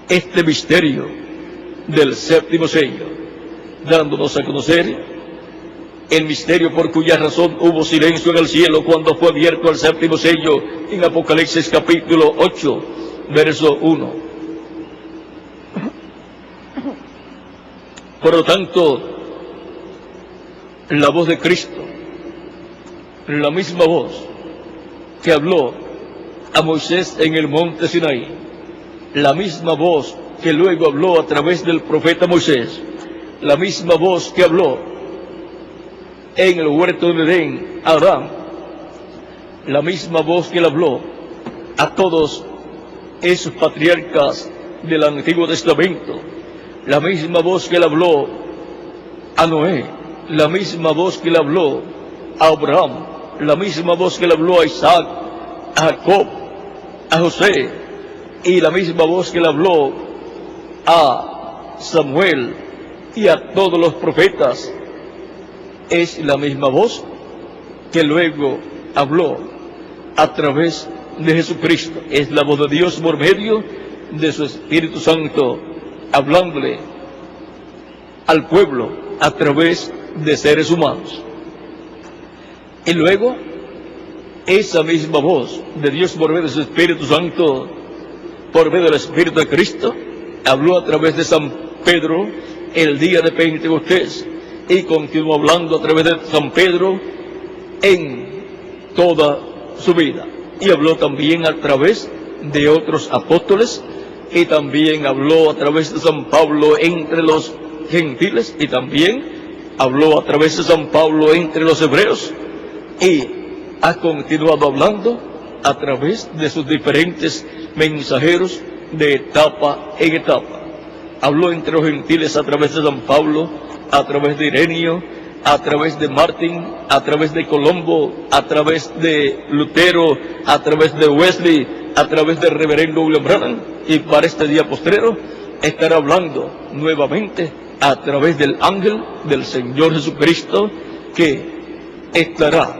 este misterio del séptimo sello, dándonos a conocer el misterio por cuya razón hubo silencio en el cielo cuando fue abierto el séptimo sello en Apocalipsis capítulo 8, verso 1. Por lo tanto, la voz de Cristo, la misma voz que habló a Moisés en el monte Sinaí, la misma voz que luego habló a través del profeta Moisés, la misma voz que habló en el huerto de Edén a Adán, la misma voz que le habló a todos esos patriarcas del Antiguo Testamento, la misma voz que le habló a Noé, la misma voz que le habló a Abraham, la misma voz que le habló a Isaac, a Jacob, a José, y la misma voz que le habló a Samuel y a todos los profetas, es la misma voz que luego habló a través de Jesucristo. Es la voz de Dios por medio de su Espíritu Santo, hablándole al pueblo a través de seres humanos. Y luego, esa misma voz de Dios por medio de su Espíritu Santo, por medio del Espíritu de Cristo, habló a través de San Pedro el día de Pentecostés, y continuó hablando a través de San Pedro en toda su vida. Y habló también a través de otros apóstoles, y también habló a través de San Pablo entre los gentiles, y también habló a través de San Pablo entre los hebreos, y ha continuado hablando a través de sus diferentes mensajeros de etapa en etapa. Habló entre los gentiles a través de San Pablo, a través de Ireneo, a través de Martín, a través de Colombo, a través de Lutero, a través de Wesley, a través del reverendo William Branham, y para este día postrero estará hablando nuevamente a través del ángel del Señor Jesucristo, que estará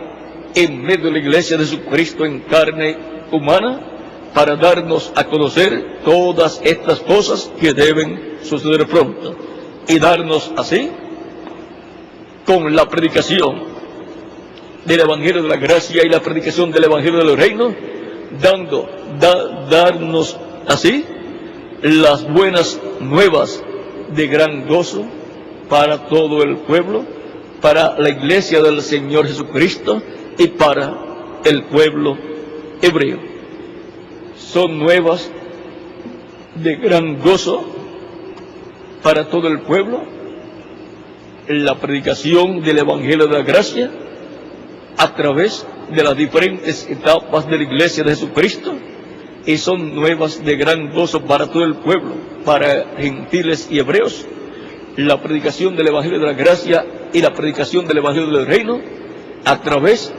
en medio de la iglesia de Jesucristo en carne humana, para darnos a conocer todas estas cosas que deben suceder pronto, y darnos así, con la predicación del Evangelio de la Gracia y la predicación del Evangelio del Reino, darnos así las buenas nuevas de gran gozo para todo el pueblo, para la iglesia del Señor Jesucristo y para el pueblo hebreo. Son nuevas de gran gozo para todo el pueblo, la predicación del Evangelio de la Gracia a través de las diferentes etapas de la iglesia de Jesucristo, y son nuevas de gran gozo para todo el pueblo, para gentiles y hebreos, la predicación del Evangelio de la Gracia y la predicación del Evangelio del Reino a través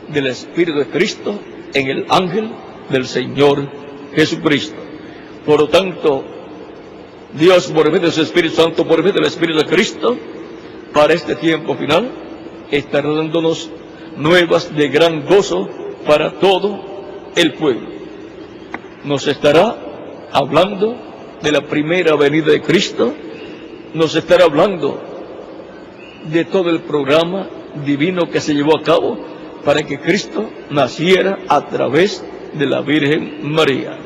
del Espíritu de Cristo en el ángel del Señor Jesucristo. Por lo tanto, Dios, por medio de su Espíritu Santo, por medio del Espíritu de Cristo, para este tiempo final, estará dándonos nuevas de gran gozo para todo el pueblo. Nos estará hablando de la primera venida de Cristo, nos estará hablando de todo el programa divino que se llevó a cabo para que Cristo naciera a través de la Virgen María.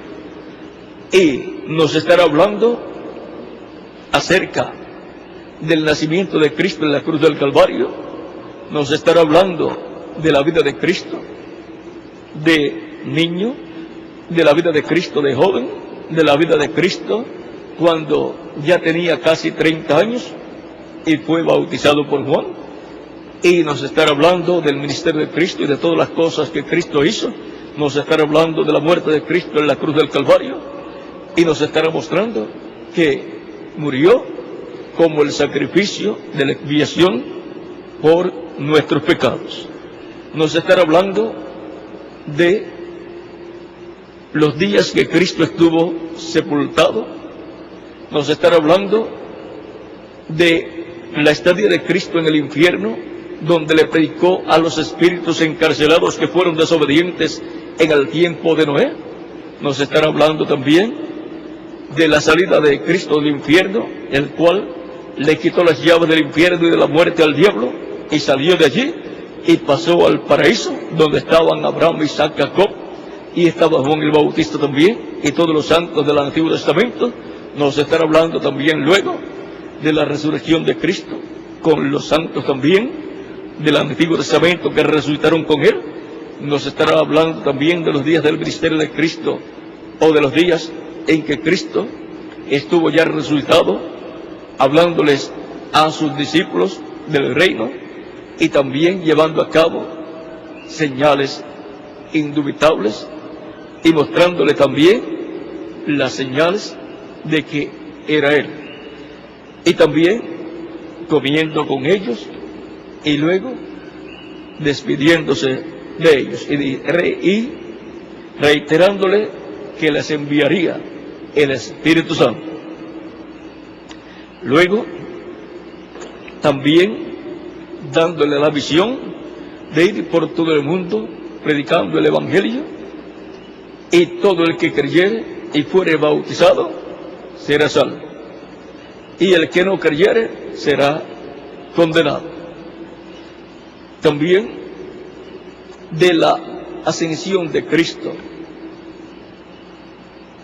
Y nos estará hablando acerca del nacimiento de Cristo en la cruz del Calvario, nos estará hablando de la vida de Cristo de niño, de la vida de Cristo de joven, de la vida de Cristo cuando ya tenía casi 30 años y fue bautizado por Juan, y nos estará hablando del ministerio de Cristo y de todas las cosas que Cristo hizo, nos estará hablando de la muerte de Cristo en la cruz del Calvario, y nos estará mostrando que murió como el sacrificio de la expiación por nuestros pecados. Nos estará hablando de los días que Cristo estuvo sepultado, nos estará hablando de la estadía de Cristo en el infierno donde le predicó a los espíritus encarcelados que fueron desobedientes en el tiempo de Noé. Nos estará hablando también de la salida de Cristo del infierno, el cual le quitó las llaves del infierno y de la muerte al diablo, y salió de allí y pasó al paraíso, donde estaban Abraham, Isaac, Jacob, y estaba Juan el Bautista también, y todos los santos del Antiguo Testamento. Nos estará hablando también luego de la resurrección de Cristo, con los santos también del Antiguo Testamento que resucitaron con él. Nos estará hablando también de los días del ministerio de Cristo, o de los días en que Cristo estuvo ya resucitado, hablándoles a sus discípulos del reino, y también llevando a cabo señales indubitables, y mostrándole también las señales de que era Él, y también comiendo con ellos, y luego despidiéndose de ellos, y reiterándole que les enviaría el Espíritu Santo. Luego, también dándole la visión de ir por todo el mundo predicando el Evangelio, y todo el que creyere y fuere bautizado será salvo, y el que no creyere será condenado. También de la ascensión de Cristo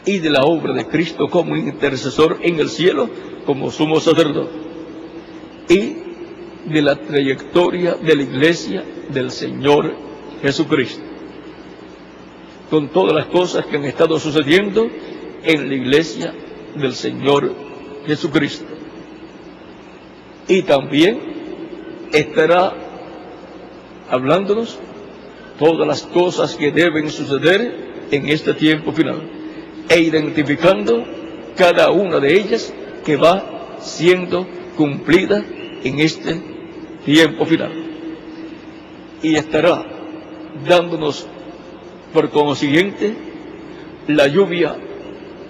y de la obra de Cristo como intercesor en el cielo, como sumo sacerdote, y de la trayectoria de la iglesia del Señor Jesucristo, con todas las cosas que han estado sucediendo en la iglesia del Señor Jesucristo. Y también estará hablándonos todas las cosas que deben suceder en este tiempo final, e identificando cada una de ellas que va siendo cumplida en este tiempo final. Y estará dándonos, por consiguiente, la lluvia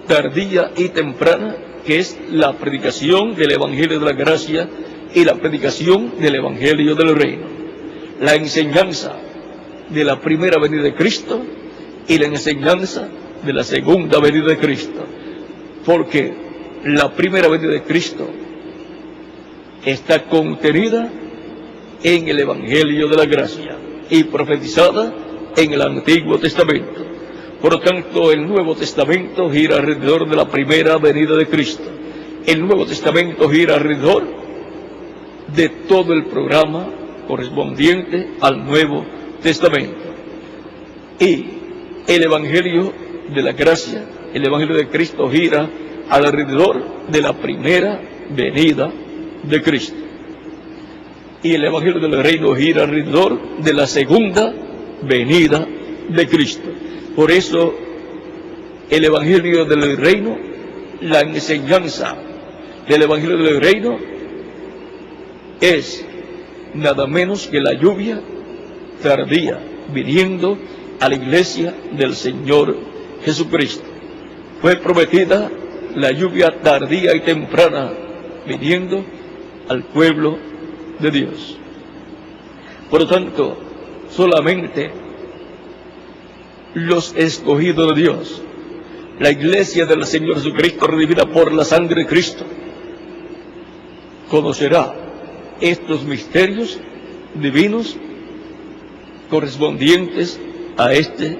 tardía y temprana, que es la predicación del Evangelio de la gracia y la predicación del Evangelio del reino, la enseñanza de la primera venida de Cristo y la enseñanza de la segunda venida de Cristo, porque la primera venida de Cristo está contenida en el Evangelio de la gracia y profetizada en el Antiguo Testamento. Por lo tanto, el Nuevo Testamento gira alrededor de la primera venida de Cristo. El Nuevo Testamento gira alrededor de todo el programa correspondiente al Nuevo Testamento. Y el Evangelio de la gracia, el Evangelio de Cristo, gira alrededor de la primera venida de Cristo. Y el Evangelio del reino gira alrededor de la segunda venida de Cristo. Por eso, el Evangelio del reino, la enseñanza del Evangelio del reino, es nada menos que la lluvia tardía viniendo a la iglesia del Señor Jesucristo. Fue prometida la lluvia tardía y temprana viniendo al pueblo de Dios. Por lo tanto, solamente los escogidos de Dios, la iglesia del Señor Jesucristo, redimida por la sangre de Cristo, conocerá estos misterios divinos correspondientes a este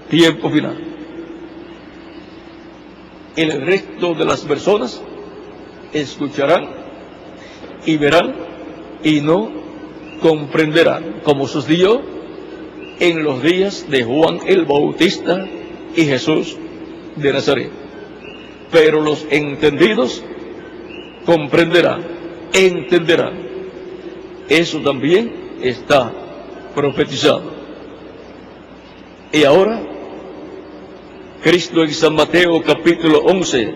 tiempo final. El resto de las personas escucharán y verán y no comprenderán, como sucedió en los días de Juan el Bautista y Jesús de Nazaret. Pero los entendidos comprenderán, entenderán. Eso también está profetizado. Y ahora, Cristo en San Mateo capítulo 11,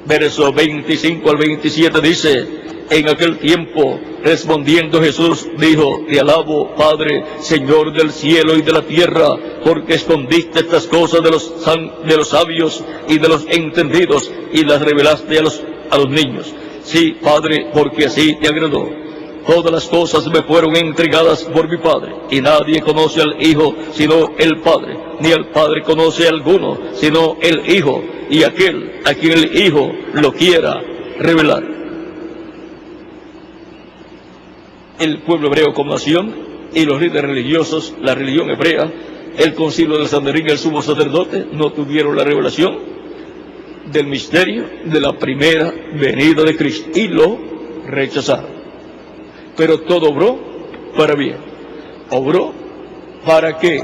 verso 25 al 27 dice: en aquel tiempo, respondiendo Jesús, dijo: Te alabo, Padre, Señor del cielo y de la tierra, porque escondiste estas cosas de los sabios y de los entendidos, y las revelaste a los niños. Sí, Padre, porque así te agradó. todas las cosas me fueron entregadas por mi Padre, y nadie conoce al Hijo sino el Padre, ni al Padre conoce a alguno sino el Hijo, y aquel a quien el Hijo lo quiera revelar. El pueblo hebreo como nación y los líderes religiosos, la religión hebrea, el concilio de Sanedrín, el sumo sacerdote, no tuvieron la revelación del misterio de la primera venida de Cristo y lo rechazaron. Pero todo obró para bien. Obró para que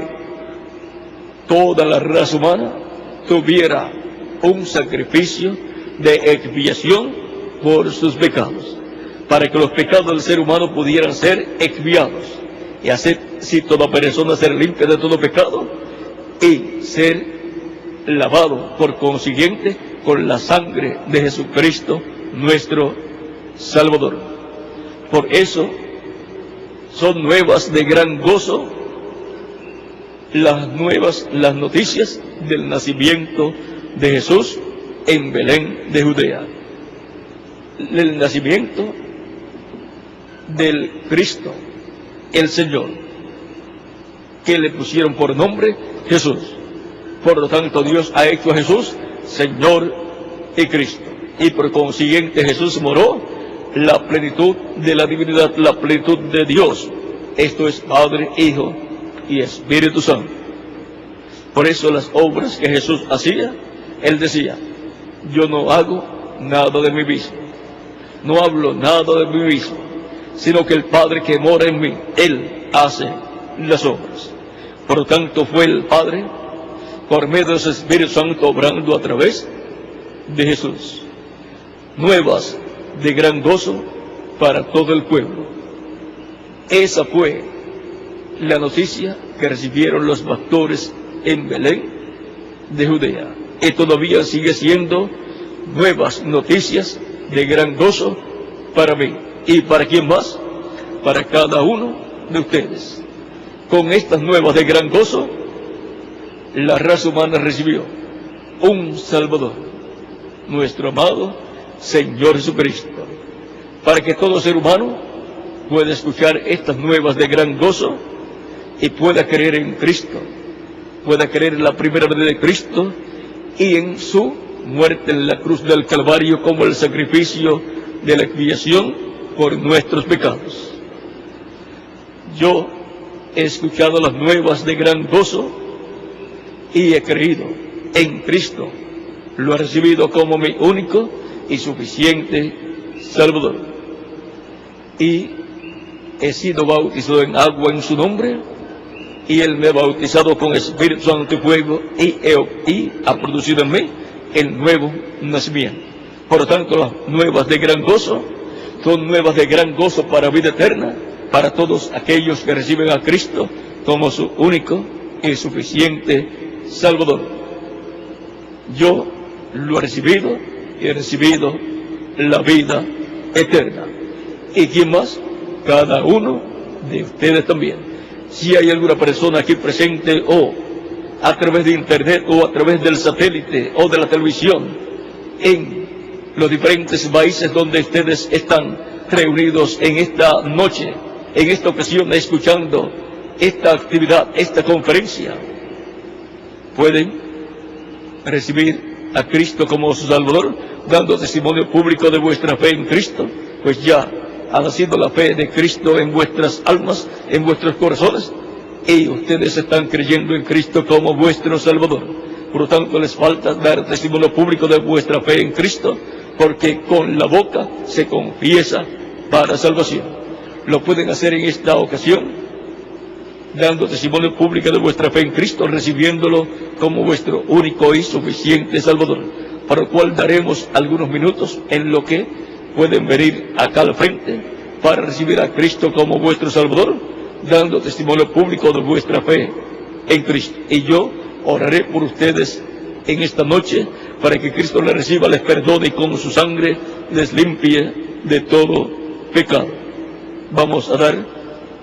toda la raza humana tuviera un sacrificio de expiación por sus pecados, para que los pecados del ser humano pudieran ser expiados y hacer si toda persona ser limpia de todo pecado y ser lavado por consiguiente con la sangre de Jesucristo nuestro Salvador. Por eso son nuevas de gran gozo las noticias del nacimiento de Jesús en Belén de Judea, el nacimiento del Cristo, el Señor, que le pusieron por nombre Jesús. Por lo tanto, Dios ha hecho a Jesús Señor y Cristo, y por consiguiente Jesús moró la plenitud de la divinidad, la plenitud de Dios. Esto es Padre, Hijo y Espíritu Santo. Por eso las obras que Jesús hacía, Él decía: yo no hago nada de mí mismo, no hablo nada de mí mismo, sino que el Padre que mora en mí, Él hace las obras. Por lo tanto, fue el Padre, por medio de su Espíritu Santo, obrando a través de Jesús. Nuevas de gran gozo para todo el pueblo. Esa fue la noticia que recibieron los pastores en Belén de Judea. Y todavía sigue siendo nuevas noticias de gran gozo para mí. ¿Y para quién más? Para cada uno de ustedes. Con estas nuevas de gran gozo, la raza humana recibió un Salvador, nuestro amado Señor Jesucristo, para que todo ser humano pueda escuchar estas nuevas de gran gozo y pueda creer en Cristo, pueda creer en la primera venida de Cristo y en su muerte en la cruz del Calvario como el sacrificio de la expiación por nuestros pecados. Yo he escuchado las nuevas de gran gozo y he creído en Cristo, lo he recibido como mi único y suficiente Salvador, y he sido bautizado en agua en su nombre, y Él me ha bautizado con Espíritu Santo y fuego, y ha producido en mí el nuevo nacimiento. Por lo tanto, las nuevas de gran gozo son nuevas de gran gozo para vida eterna, para todos aquellos que reciben a Cristo como su único y suficiente Salvador. Yo lo he recibido y he recibido la vida eterna. ¿Y quién más? Cada uno de ustedes también. Si hay alguna persona aquí presente o a través de internet o a través del satélite o de la televisión en los diferentes países donde ustedes están reunidos en esta noche, en esta ocasión, escuchando esta actividad, esta conferencia, pueden recibir a Cristo como su Salvador, dando testimonio público de vuestra fe en Cristo, pues ya ha nacido la fe de Cristo en vuestras almas, en vuestros corazones, y ustedes están creyendo en Cristo como vuestro Salvador. Por lo tanto, les falta dar testimonio público de vuestra fe en Cristo, porque con la boca se confiesa para salvación. Lo pueden hacer en esta ocasión, dando testimonio público de vuestra fe en Cristo, recibiéndolo como vuestro único y suficiente Salvador, para lo cual daremos algunos minutos en lo que pueden venir acá al frente para recibir a Cristo como vuestro Salvador, dando testimonio público de vuestra fe en Cristo. Y yo oraré por ustedes en esta noche para que Cristo les reciba, les perdone y con su sangre les limpie de todo pecado. Vamos a dar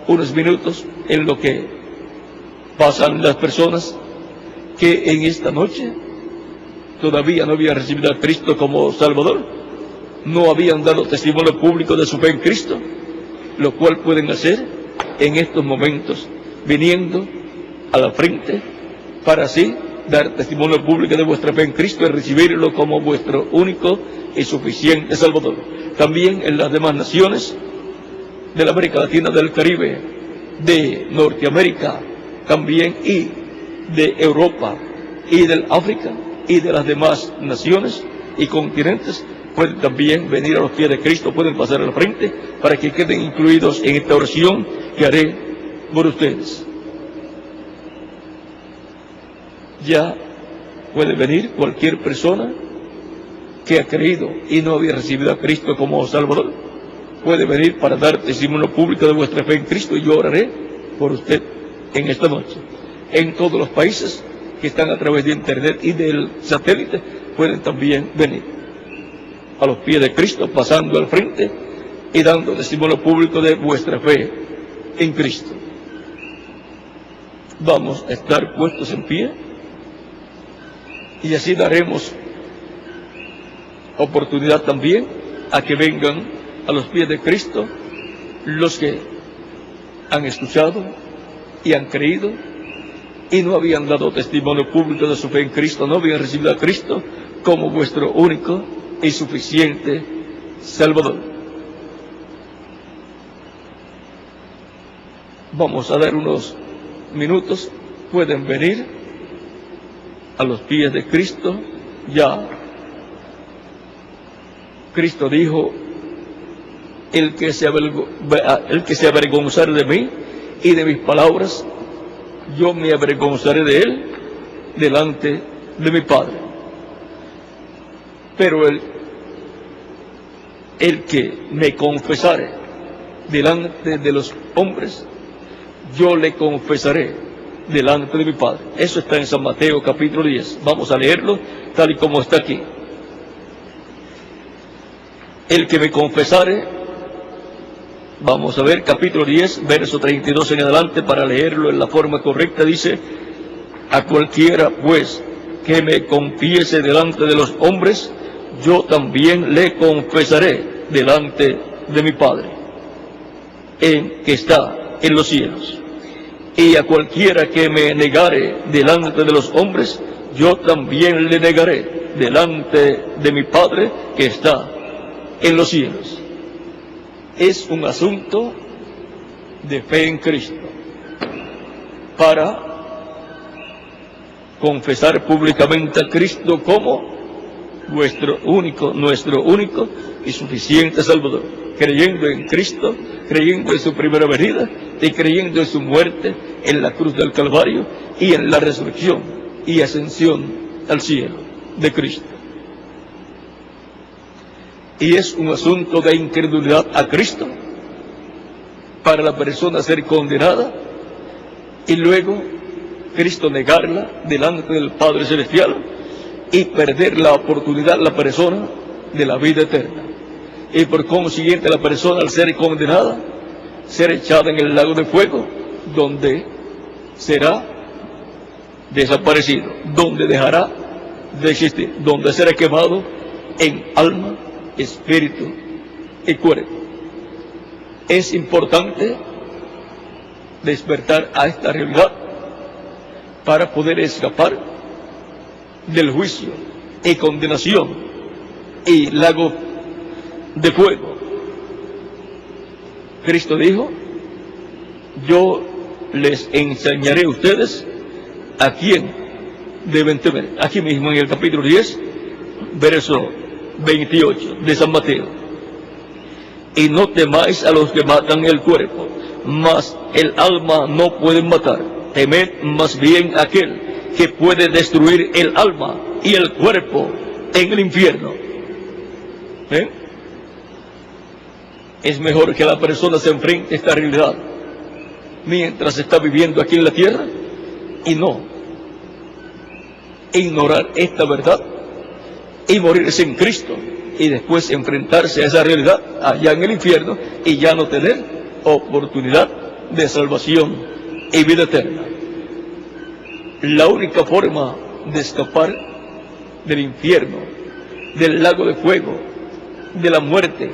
unos minutos en lo que pasan las personas que en esta noche todavía no habían recibido a Cristo como Salvador, no habían dado testimonio público de su fe en Cristo, lo cual pueden hacer en estos momentos, viniendo a la frente para así dar testimonio público de vuestra fe en Cristo y recibirlo como vuestro único y suficiente Salvador. También en las demás naciones de la América Latina, del Caribe, de Norteamérica también, y de Europa y del África y de las demás naciones y continentes, pueden también venir a los pies de Cristo, pueden pasar a la frente para que queden incluidos en esta oración que haré por ustedes. Ya puede venir cualquier persona que ha creído y no había recibido a Cristo como Salvador. Puede venir para dar testimonio público de vuestra fe en Cristo, y yo oraré por usted en esta noche. En todos los países que están a través de internet y del satélite, pueden también venir a los pies de Cristo, pasando al frente y dando testimonio público de vuestra fe en Cristo. Vamos a estar puestos en pie y así daremos oportunidad también a que vengan a los pies de Cristo los que han escuchado y han creído y no habían dado testimonio público de su fe en Cristo, no habían recibido a Cristo como vuestro único y suficiente Salvador. Vamos a dar unos minutos, pueden venir a los pies de Cristo. Ya Cristo dijo: el que se avergonzare de mí y de mis palabras, yo me avergonzaré de él delante de mi Padre. Pero el que me confesare delante de los hombres, yo le confesaré delante de mi Padre. Eso está en San Mateo capítulo 10. Vamos a leerlo tal y como está aquí. El que me confesare, vamos a ver capítulo 10, verso 32 en adelante, para leerlo en la forma correcta. Dice: a cualquiera pues que me confiese delante de los hombres, yo también le confesaré delante de mi Padre, que está en los cielos. Y a cualquiera que me negare delante de los hombres, yo también le negaré delante de mi Padre que está en los cielos. Es un asunto de fe en Cristo, para confesar públicamente a Cristo como nuestro único y suficiente Salvador, creyendo en Cristo, creyendo en su primera venida y creyendo en su muerte en la cruz del Calvario y en la resurrección y ascensión al cielo de Cristo. Y es un asunto de incredulidad a Cristo para la persona ser condenada y luego Cristo negarla delante del Padre Celestial y perder la oportunidad, la persona, de la vida eterna. Y por consiguiente la persona, al ser condenada, ser echada en el lago de fuego, donde será desaparecido, donde dejará de existir, donde será quemado en alma, espíritu y cuerpo. Es importante despertar a esta realidad para poder escapar del juicio y condenación y lago de fuego. Cristo dijo: yo les enseñaré a ustedes a quién deben temer. Aquí mismo en el capítulo 10, verso 28 de San Mateo: y no temáis a los que matan el cuerpo, mas el alma no pueden matar. Temed más bien a aquel que puede destruir el alma y el cuerpo en el infierno. Es mejor que la persona se enfrente a esta realidad mientras está viviendo aquí en la tierra y no ignorar esta verdad y morirse en Cristo y después enfrentarse a esa realidad allá en el infierno y ya no tener oportunidad de salvación y vida eterna. La única forma de escapar del infierno, del lago de fuego, de la muerte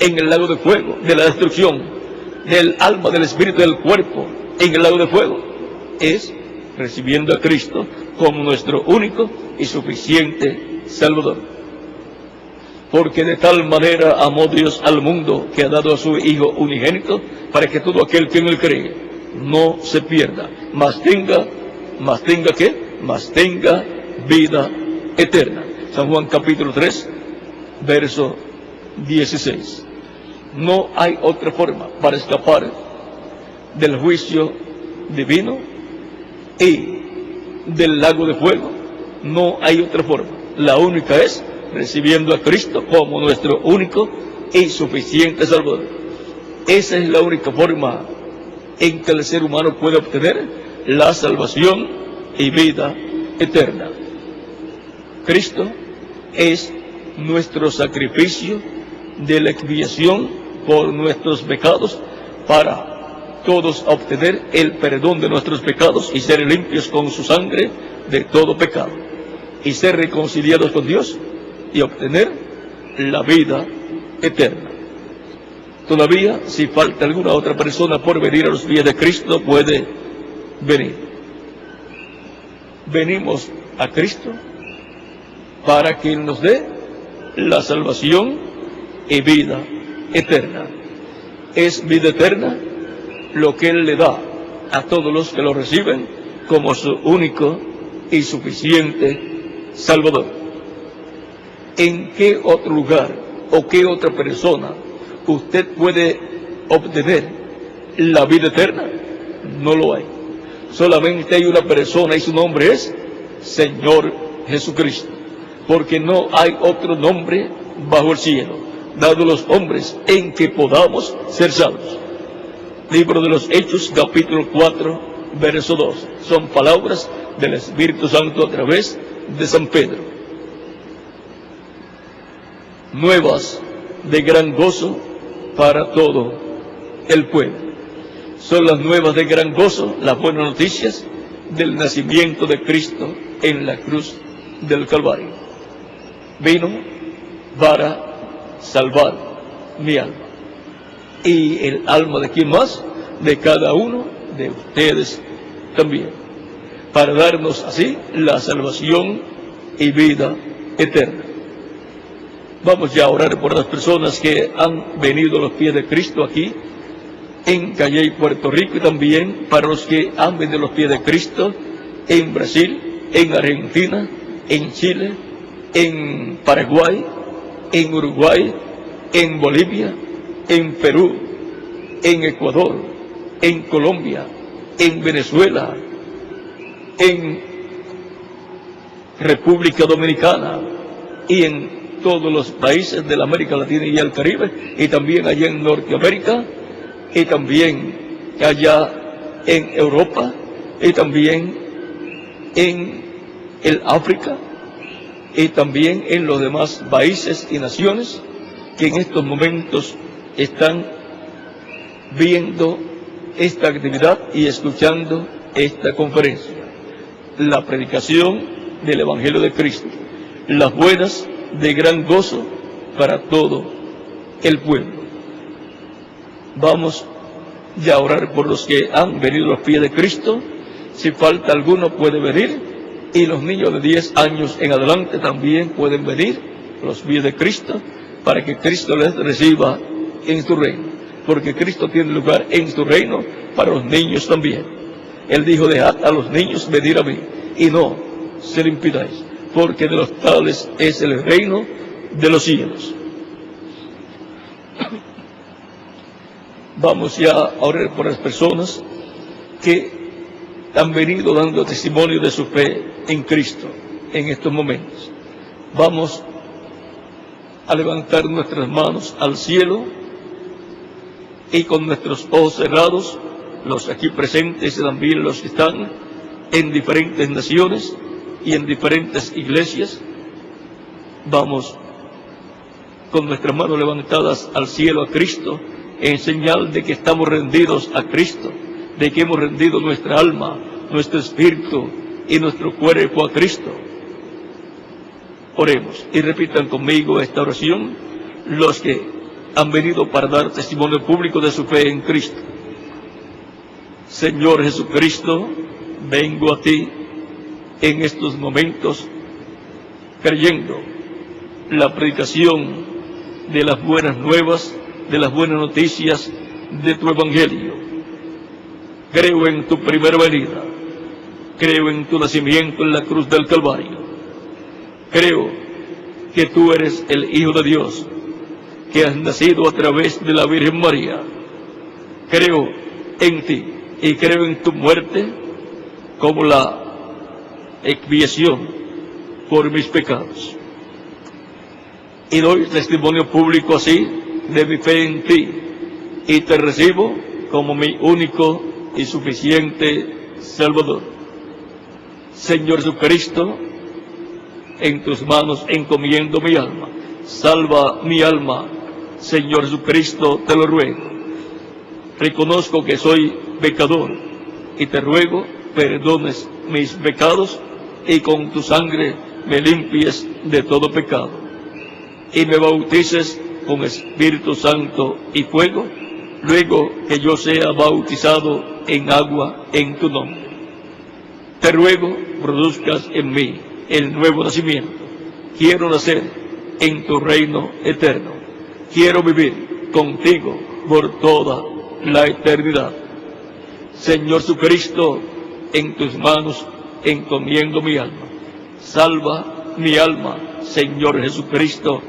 en el lago de fuego, de la destrucción, del alma, del espíritu, del cuerpo en el lago de fuego? Es recibiendo a Cristo como nuestro único y suficiente Salvador. Porque de tal manera amó Dios al mundo que ha dado a su Hijo unigénito, para que todo aquel que en él cree no se pierda, mas tenga vida eterna. San Juan capítulo 3, verso 16. No hay otra forma para escapar del juicio divino y del lago de fuego. No hay otra forma. La única es recibiendo a Cristo como nuestro único y suficiente Salvador. Esa es la única forma en que el ser humano puede obtener la salvación y vida eterna. Cristo es nuestro sacrificio de la expiación por nuestros pecados, para todos obtener el perdón de nuestros pecados y ser limpios con su sangre de todo pecado, y ser reconciliados con Dios y obtener la vida eterna. Todavía, si falta alguna otra persona por venir a los pies de Cristo, puede venir. Venimos a Cristo para que Él nos dé la salvación y vida eterna. Es vida eterna lo que Él le da a todos los que lo reciben como su único y suficiente Salvador. ¿En qué otro lugar o qué otra persona usted puede obtener la vida eterna? No lo hay. Solamente hay una persona y su nombre es Señor Jesucristo. Porque no hay otro nombre bajo el cielo dado a los hombres en que podamos ser salvos. Libro de los Hechos, capítulo 4, verso 2. Son palabras del Espíritu Santo a través de San Pedro. Nuevas de gran gozo para todo el pueblo. Son las nuevas de gran gozo, las buenas noticias del nacimiento de Cristo en la cruz del Calvario. Vino para salvar mi alma. ¿Y el alma de quién más? De cada uno de ustedes también. Para darnos así la salvación y vida eterna. Vamos ya a orar por las personas que han venido a los pies de Cristo aquí en Calley, Puerto Rico, y también para los que han venido a los pies de Cristo en Brasil, en Argentina, en Chile, en Paraguay, en Uruguay, en Bolivia, en Perú, en Ecuador, en Colombia, en Venezuela, en República Dominicana y en todos los países de la América Latina y el Caribe, y también allá en Norteamérica, y también allá en Europa, y también en el África, y también en los demás países y naciones que en estos momentos están viendo esta actividad y escuchando esta conferencia. La predicación del Evangelio de Cristo, las buenas de gran gozo para todo el pueblo. Vamos ya a orar por los que han venido a los pies de Cristo. Si falta alguno puede venir, y los niños de 10 años en adelante también pueden venir a los pies de Cristo, para que Cristo les reciba en su reino, porque Cristo tiene lugar en su reino para los niños también. Él dijo: dejad a los niños venir a mí, y no se lo impidáis, porque de los tales es el reino de los cielos. Vamos ya a orar por las personas que han venido dando testimonio de su fe en Cristo en estos momentos. Vamos a levantar nuestras manos al cielo y con nuestros ojos cerrados, los aquí presentes y también los que están en diferentes naciones y en diferentes iglesias, vamos con nuestras manos levantadas al cielo a Cristo, en señal de que estamos rendidos a Cristo, de que hemos rendido nuestra alma, nuestro espíritu y nuestro cuerpo a Cristo. Oremos y repitan conmigo esta oración los que han venido para dar testimonio público de su fe en Cristo. Señor Jesucristo, vengo a ti en estos momentos creyendo la predicación de las buenas nuevas, de las buenas noticias de tu Evangelio. Creo en tu primera venida, creo en tu nacimiento en la cruz del Calvario, creo que tú eres el Hijo de Dios, que has nacido a través de la Virgen María. Creo en ti y creo en tu muerte como la expiación por mis pecados. Y doy testimonio público así de mi fe en ti, y te recibo como mi único y suficiente Salvador. Señor Jesucristo, en tus manos encomiendo mi alma. Salva mi alma, Señor Jesucristo, te lo ruego. Reconozco que soy pecador y te ruego perdones mis pecados y con tu sangre me limpies de todo pecado y me bautices con Espíritu Santo y fuego, luego que yo sea bautizado en agua en tu nombre. Te ruego produzcas en mí el nuevo nacimiento. Quiero nacer en tu reino eterno. Quiero vivir contigo por toda la eternidad. Señor Jesucristo, en tus manos encomiendo mi alma. Salva mi alma, Señor Jesucristo,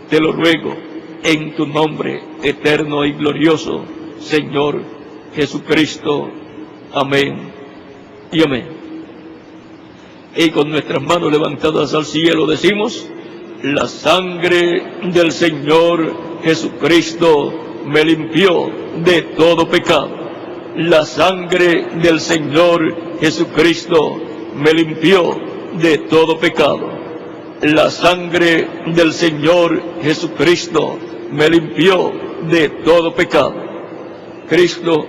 te lo ruego en tu nombre eterno y glorioso, Señor Jesucristo. Amén y amén. Y con nuestras manos levantadas al cielo decimos: la sangre del Señor Jesucristo me limpió de todo pecado. La sangre del Señor Jesucristo me limpió de todo pecado. La sangre del Señor Jesucristo me limpió de todo pecado. Cristo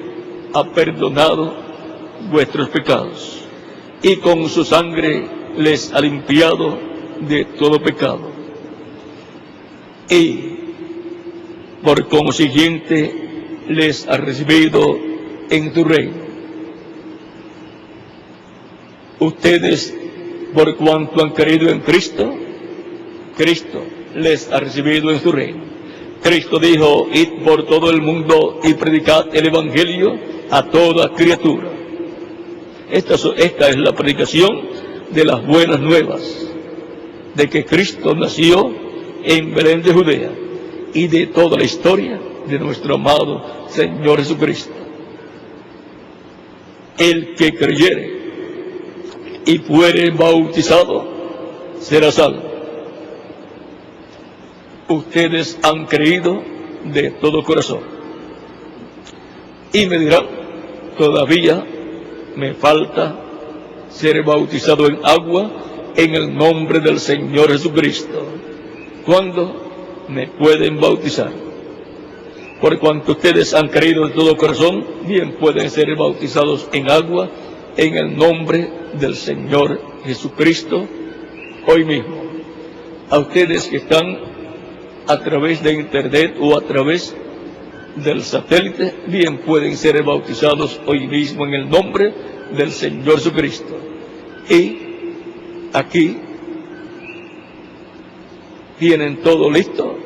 ha perdonado vuestros pecados y con su sangre les ha limpiado de todo pecado. Y por consiguiente les ha recibido en tu reino. Ustedes, por cuanto han creído en Cristo, Cristo les ha recibido en su reino. Cristo dijo: id por todo el mundo y predicad el Evangelio a toda criatura. Esta es la predicación de las buenas nuevas, de que Cristo nació en Belén de Judea y de toda la historia de nuestro amado Señor Jesucristo. El que creyere y fuere bautizado será salvo. Ustedes han creído de todo corazón. Y me dirán: todavía me falta ser bautizado en agua en el nombre del Señor Jesucristo. ¿Cuándo me pueden bautizar? Por cuanto ustedes han creído de todo corazón, bien pueden ser bautizados en agua en el nombre del Señor Jesucristo hoy mismo. A ustedes que están a través de internet o a través del satélite, bien pueden ser bautizados hoy mismo en el nombre del Señor Jesucristo. Y aquí tienen todo listo.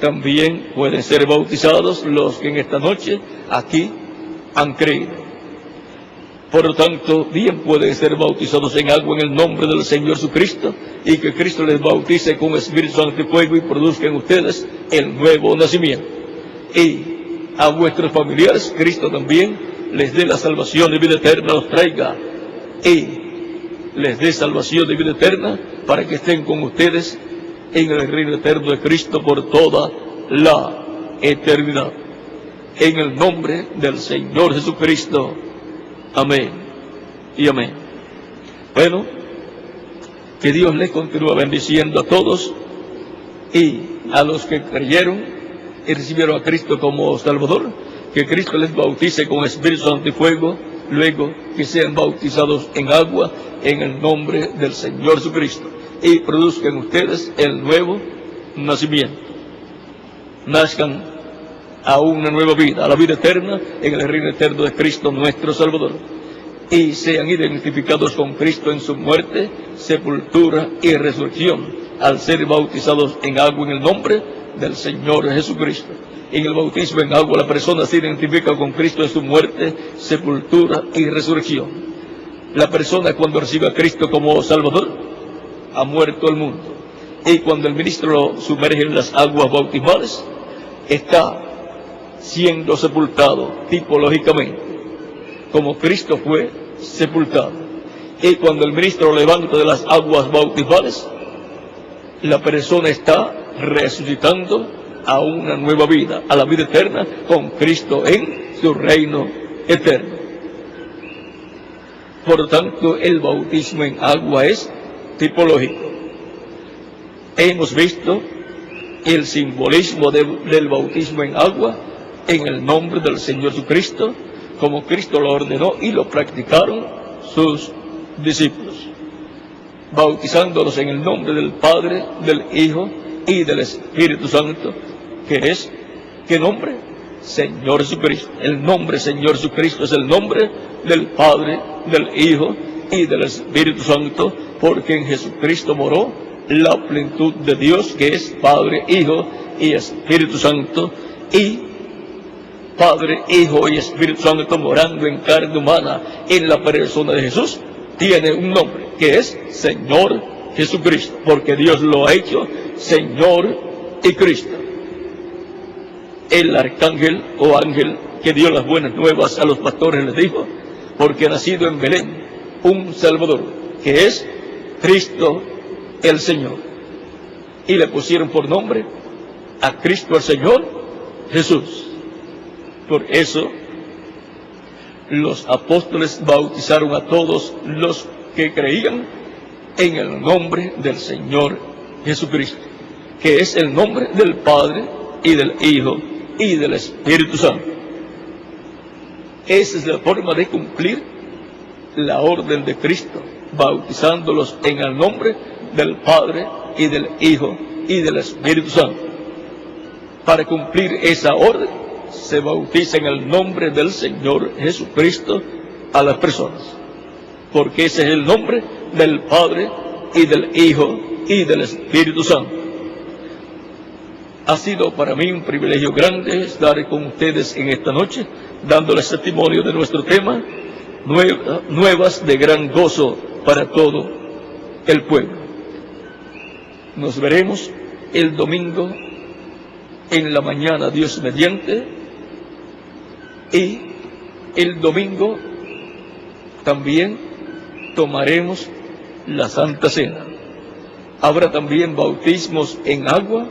También pueden ser bautizados los que en esta noche aquí han creído. Por lo tanto, bien pueden ser bautizados en agua en el nombre del Señor Jesucristo, y que Cristo les bautice con Espíritu Santo y fuego y produzca en ustedes el nuevo nacimiento. Y a vuestros familiares Cristo también les dé la salvación de vida eterna, los traiga y les dé salvación de vida eterna para que estén con ustedes en el reino eterno de Cristo por toda la eternidad. En el nombre del Señor Jesucristo. Amén y amén. Bueno, que Dios les continúe bendiciendo a todos, y a los que creyeron y recibieron a Cristo como Salvador, que Cristo les bautice con Espíritu Santo y fuego, luego que sean bautizados en agua en el nombre del Señor Jesucristo, y produzcan ustedes el nuevo nacimiento. Nazcan a una nueva vida, a la vida eterna en el reino eterno de Cristo nuestro Salvador. Y sean identificados con Cristo en su muerte, sepultura y resurrección, al ser bautizados en agua en el nombre del Señor Jesucristo. En el bautismo en agua la persona se identifica con Cristo en su muerte, sepultura y resurrección. La persona, cuando recibe a Cristo como Salvador, ha muerto el mundo. Y cuando el ministro lo sumerge en las aguas bautismales, está siendo sepultado tipológicamente, como Cristo fue sepultado. Y cuando el ministro lo levanta de las aguas bautismales, la persona está resucitando a una nueva vida, a la vida eterna con Cristo en su reino eterno. Por lo tanto, el bautismo en agua es tipológico. Hemos visto el simbolismo del bautismo en agua en el nombre del Señor Jesucristo, como Cristo lo ordenó y lo practicaron sus discípulos, bautizándolos en el nombre del Padre, del Hijo y del Espíritu Santo, que es, ¿qué nombre? Señor Jesucristo. El nombre Señor Jesucristo es el nombre del Padre, del Hijo y del Espíritu Santo, porque en Jesucristo moró la plenitud de Dios, que es Padre, Hijo y Espíritu Santo, y Padre, Hijo y Espíritu Santo morando en carne humana en la persona de Jesús, tiene un nombre, que es Señor Jesucristo, porque Dios lo ha hecho Señor y Cristo. El arcángel o ángel que dio las buenas nuevas a los pastores les dijo, porque ha nacido en Belén un Salvador, que es Cristo el Señor. Y le pusieron por nombre a Cristo el Señor Jesús. Por eso los apóstoles bautizaron a todos los que creían en el nombre del Señor Jesucristo, que es el nombre del Padre y del Hijo y del Espíritu Santo. Esa es la forma de cumplir la orden de Cristo, bautizándolos en el nombre del Padre y del Hijo y del Espíritu Santo. Para cumplir esa orden, se bautiza en el nombre del Señor Jesucristo a las personas, porque ese es el nombre del Padre y del Hijo y del Espíritu Santo. Ha sido para mí un privilegio grande estar con ustedes en esta noche, dándoles testimonio de nuestro tema, nuevas de gran gozo para todo el pueblo. Nos veremos el domingo en la mañana, Dios mediante, y el domingo también tomaremos la Santa Cena. Habrá también bautismos en agua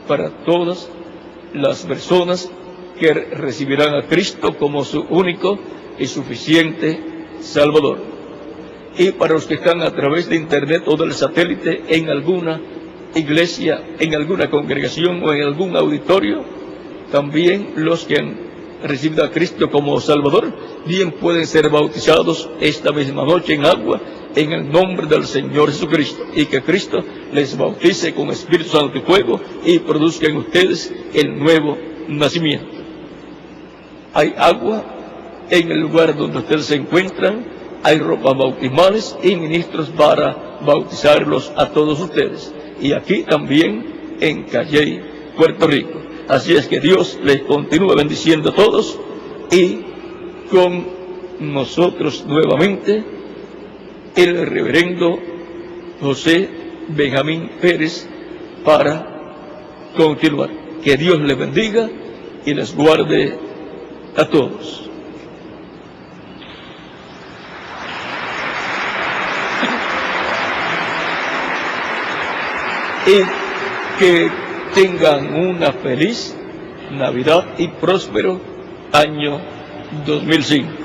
para todas las personas que recibirán a Cristo como su único y suficiente Salvador. Y para los que están a través de internet o del satélite en alguna iglesia, en alguna congregación o en algún auditorio, también los que han recibido a Cristo como Salvador, bien pueden ser bautizados esta misma noche en agua, en el nombre del Señor Jesucristo, y que Cristo les bautice con Espíritu Santo y fuego y produzca en ustedes el nuevo nacimiento. Hay agua en el lugar donde ustedes se encuentran, hay ropas bautismales y ministros para bautizarlos a todos ustedes, y aquí también en Calley, Puerto Rico. Así es que Dios les continúa bendiciendo a todos, y con nosotros nuevamente el reverendo José Benjamín Pérez para continuar. Que Dios les bendiga y les guarde a todos. Y que tengan una feliz Navidad y próspero año 2005.